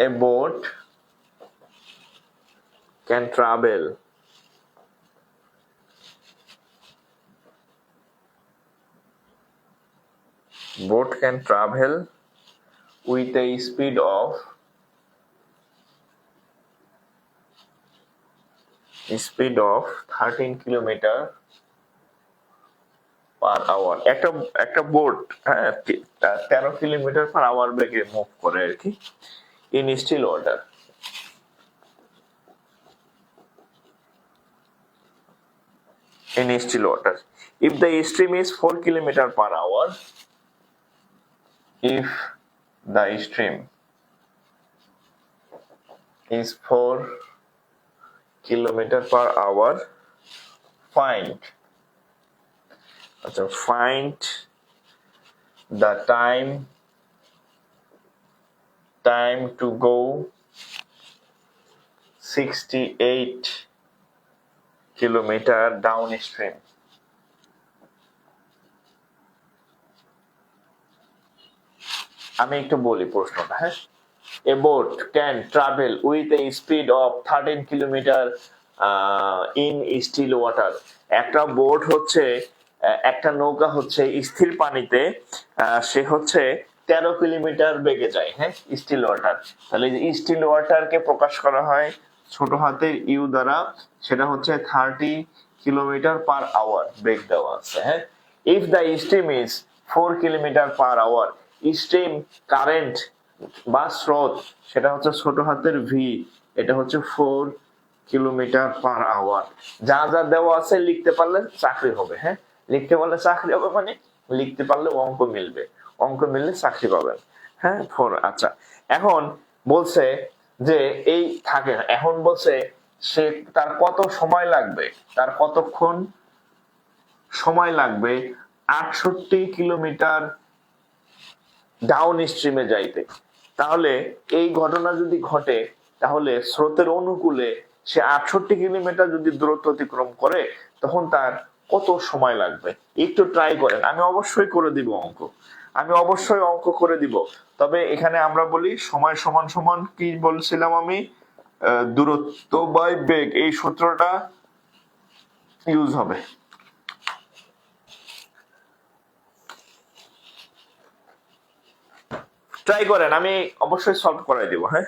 A boat can travel with a speed of 13 kilometre per hour. একটা বোট, হ্যাঁ, 13 কিলোমিটার পার আওয়ার বেগে মুভ করে আর কি, in still water. In still water, if the stream is 4 kilometer per hour, if the stream is 4 kilometer per hour, find the time to go 68 kilometer downstream. আমি একটু বলি প্রশ্নটা। হ্যাঁ, a boat can travel with a speed of 13 kilometer in still water. একটা boat হচ্ছে, একটা নৌকা হচ্ছে স্থির পানিতে, সে হচ্ছে 13 কিলোমিটার বেগে যায়। হ্যাঁ, স্টিল ওয়াটার। তাহলে স্টিল ওয়াটারকে প্রকাশ করা হয় ছোট হাতের ইউ দ্বারা, সেটা হচ্ছে 30 কিলোমিটার পার আওয়ার বেগ দেওয়া আছে। হ্যাঁ, if the stream is 4 kilometre per hour, stream current বা স্রোত সেটা হচ্ছে ছোট হাতের ভি, এটা হচ্ছে 4 কিলোমিটার পার আওয়ার। যা যা দেওয়া আছে লিখতে পারলে চাকরি হবে। হ্যাঁ, লিখতে পারলে চাকরি হবে, মানে লিখতে পারলে অঙ্ক মিলবে, অঙ্ক মিললে চাকরি পাবেন। হ্যাঁ, 4। আচ্ছা, এখন বলছে যে এই থাকে, এখন বলছে সে তার কত সময় লাগবে, তার কতক্ষণ সময় লাগবে 68 কিলোমিটার ডাউন স্ট্রিমে যাইতে। তাহলে এই ঘটনা যদি ঘটে, তাহলে স্রোতের অনুকূলে সে 68 কিলোমিটার যদি দূরত্ব অতিক্রম করে, তখন তার কত সময় লাগবে। একটু ট্রাই করেন, আমি অবশ্যই করে দিব অঙ্ক, আমি অবশ্যই অঙ্ক করে দিব। তবে এখানে আমরা বলি সময় সমান সমান কি বলছিলাম আমি, দূরত্ব বাই বেগ, এই সূত্রটা ইউজ হবে। ট্রাই করেন, আমি অবশ্যই সলভ করাই দেব। হ্যাঁ,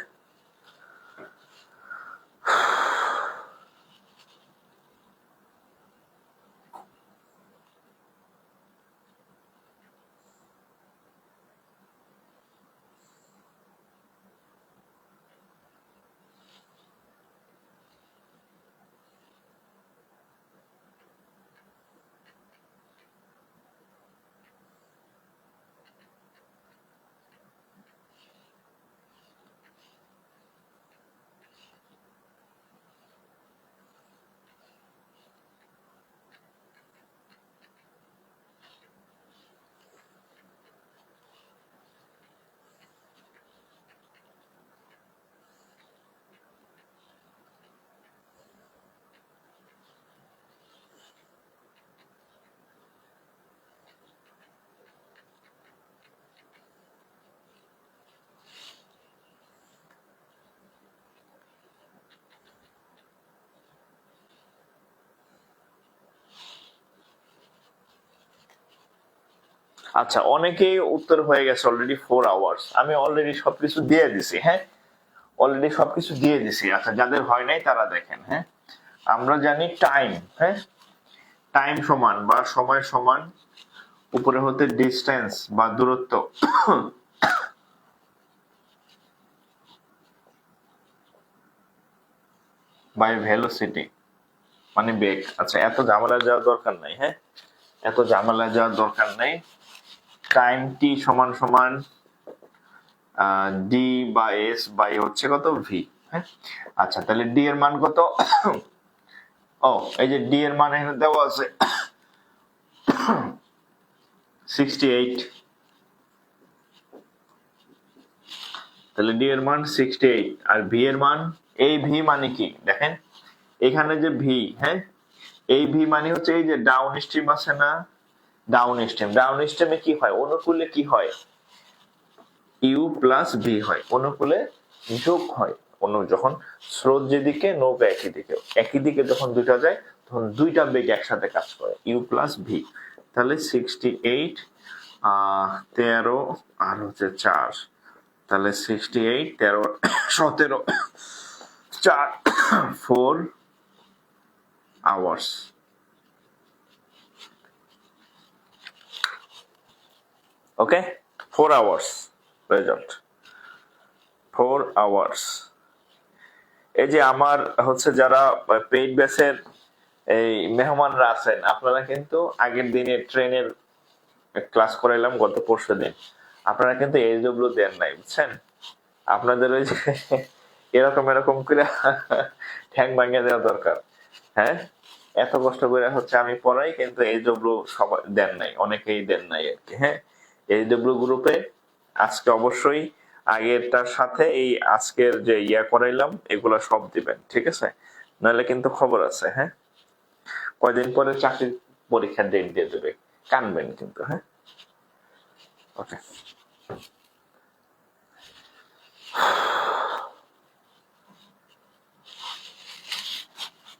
আচ্ছা, অনেকেই উত্তর হয়ে গেছে অলরেডি 4 আওয়ার্স। আমি অলরেডি সবকিছু দিয়ে দিছি। হ্যাঁ, অলরেডি সবকিছু দিয়ে দিছি। আচ্ছা, যাদের হয় নাই তারা দেখেন। হ্যাঁ, আমরা জানি টাইম, হ্যাঁ, টাইম সমান বা সময় সমান উপরে হতে ডিস্টেন্স বা দূরত্ব বাই ভেলোসিটি মানে বেগ। আচ্ছা, এত ঝামেলা যাওয়ার দরকার নাই। হ্যাঁ, এত ঝামেলা যাওয়ার দরকার নাই। টাইম টি সমান সমান ডি বা এস বাই হচ্ছে কত ভি। হ্যাঁ, আচ্ছা, তাহলে ডি এর মান কত? ও, এই যে ডি এর মান এখানে দেওয়া আছে 68। তাহলে ডি এর মান 68 আর ভি এর মান, এই ভি মানে কি দেখেন এখানে যে ভি, হ্যাঁ, এই ভি মানে হচ্ছে এই যে ডাউন স্ট্রিম আছে না, ডাউন স্ট্রিম, ডাউন স্ট্রিমে কি হয়, অনুকূলে কি হয়, ইউ প্লাস ভি হয়, অনুকূলে যোগ হয়। যখন স্রোত যেদিকে নৌকা একই দিকে যখন দুইটা যায় তখন দুইটা বেগ একসাথে কাজ করে, ইউ প্লাস ভি। তাহলে 68 13 আর হচ্ছে 4, তাহলে 68 13 17 4 4 আওয়ার্স। ওকে, 4 আওয়ার্স রেজাল্ট, 4 আওয়ার্স। এই যে আমার হচ্ছে যারা পেইড ব্যাচের এই মেহমানরা আছেন, আপনারা কিন্তু আগের দিনে ট্রেনের ক্লাস করাইলাম গত পরশু দিন, আপনারা কিন্তু এইচডব্লিউ দেন নাই, বুঝছেন? আপনাদের ওই যে এরকম করে ঠ্যাং ভাঙিয়ে দেওয়া দরকার। হ্যাঁ, এত কষ্ট করে হচ্ছে আমি পড়াই, কিন্তু এইচডব্লিউ সবাই দেন নাই, অনেকেই দেন নাই আর কি। হ্যাঁ, এইচডব্লিউ গ্রুপে আজকে অবশ্যই আগেরটার সাথে এই আজকের যে করাইলাম এগুলা সব দিবেন, ঠিক আছে? নাহলে কিন্তু খবর আছে। হ্যাঁ, কয়দিন পরে চাকরির পরীক্ষার ডেট দিয়ে দেবে, কানবেন কিন্তু। হ্যাঁ, ওকে।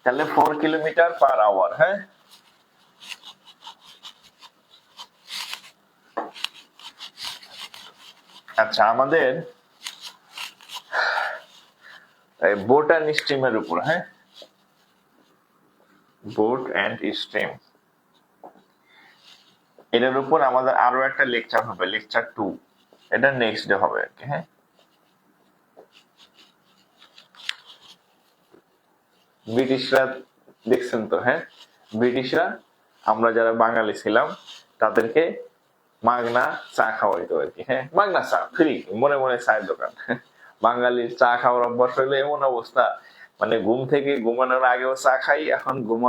তাহলে 4 কিলোমিটার পার আওয়ার। হ্যাঁ, আচ্ছা, আমাদের বোট অ্যান্ড স্ট্রিমের উপর, হ্যাঁ, বোট অ্যান্ড স্ট্রিম, এটার উপর আমাদের আরো একটা লেকচার হবে, লেকচার 2, এটা নেক্সট ডে হবে আর কি। হ্যাঁ, ব্রিটিশরা দেখছেন তো, হ্যাঁ, ব্রিটিশরা আমরা যারা বাঙালি ছিলাম তাদেরকে মাগনা চা খাওয়াইতো আর কি। হ্যাঁ, মাগনা চা ফ্রি, মনে মনে চায়ের দোকান। বাঙালির চা খাওয়ার অভ্যাস হইলে এমন অবস্থা, মানে ঘুম থেকে ঘুমানোর আগেও চা খাই, এখন ঘুম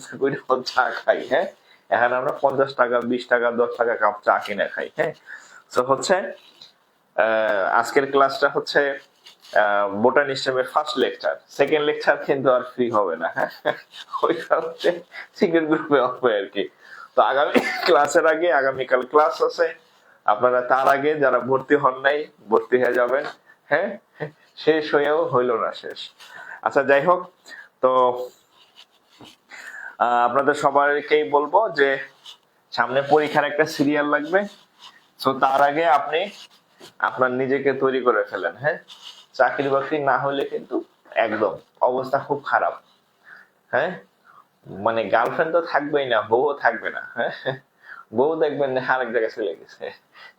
থেকে চা খাই। হ্যাঁ, এখন আমরা 50 টাকা 20 টাকা 10 টাকা কাপ চা কিনে খাই। হ্যাঁ, তো হচ্ছে আজকের ক্লাসটা হচ্ছে বোটানি স্টেমের ফার্স্ট লেকচার, সেকেন্ড লেকচার কিন্তু আর ফ্রি হবে না। হ্যাঁ, ওইটা হচ্ছে সিক্রেট গ্রুপে হবে আর কি। তো আগামী ক্লাসের আগে, আগামীকাল ক্লাস আছে, আপনারা তার আগে যারা ভর্তি হন নাই ভর্তি হয়ে যাবেন। হ্যাঁ, শেষ হয়েও হইল না শেষ। আচ্ছা, যাই হোক, তো আপনাদের সবাইকেই বলবো যে সামনে পরীক্ষার একটা সিরিয়াল লাগবে, তো তার আগে আপনি আপনার নিজেকে তৈরি করে ফেলেন। হ্যাঁ, চাকরি বাকরি না হলে কিন্তু একদম অবস্থা খুব খারাপ। হ্যাঁ, মানে গার্লফ্রেন্ড তো থাকবেই না, বউও থাকবে না। হ্যাঁ, বউ দেখবেন যে আরেক জায়গায় চলে গেছে।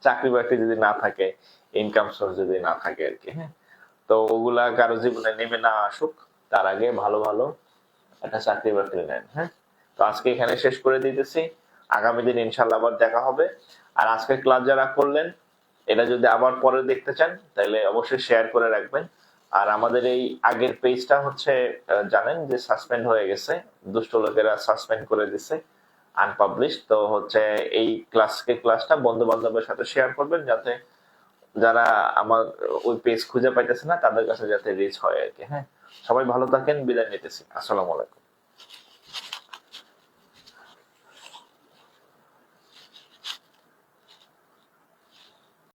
চাকরি বাকরি যদি না থাকে, ইনকাম সোর্স যদি না থাকে আর কি। হ্যাঁ, তো ওগুলা কারো জীবনে নেমে না আসুক, তার আগে ভালো ভালো একটা চাকরি বাকরি নেন। হ্যাঁ, তো আজকে এখানে শেষ করে দিতেছি। আগামী দিন ইনশাল্লাহ আবার দেখা হবে। আর আজকের ক্লাস যারা করলেন, এটা যদি আবার পরে দেখতে চান তাহলে অবশ্যই শেয়ার করে রাখবেন। আর আমাদের এই আগের পেজটা হচ্ছে জানেন যে সাসপেন্ড হয়ে গেছে, দুষ্ট লোকেরা সাসপেন্ড করে দিছে, আনপাবলিশ। তো হচ্ছে এই ক্লাসটা বন্ধু বান্ধবের সাথে শেয়ার করবেন, যাতে যারা আমার ওই পেজ খুঁজে পাইতেছে না তাদের কাছে যাতে রিচ হয় আর কি। হ্যাঁ, সবাই ভালো থাকেন, বিদায় নিতেছি। আসসালামু আলাইকুম।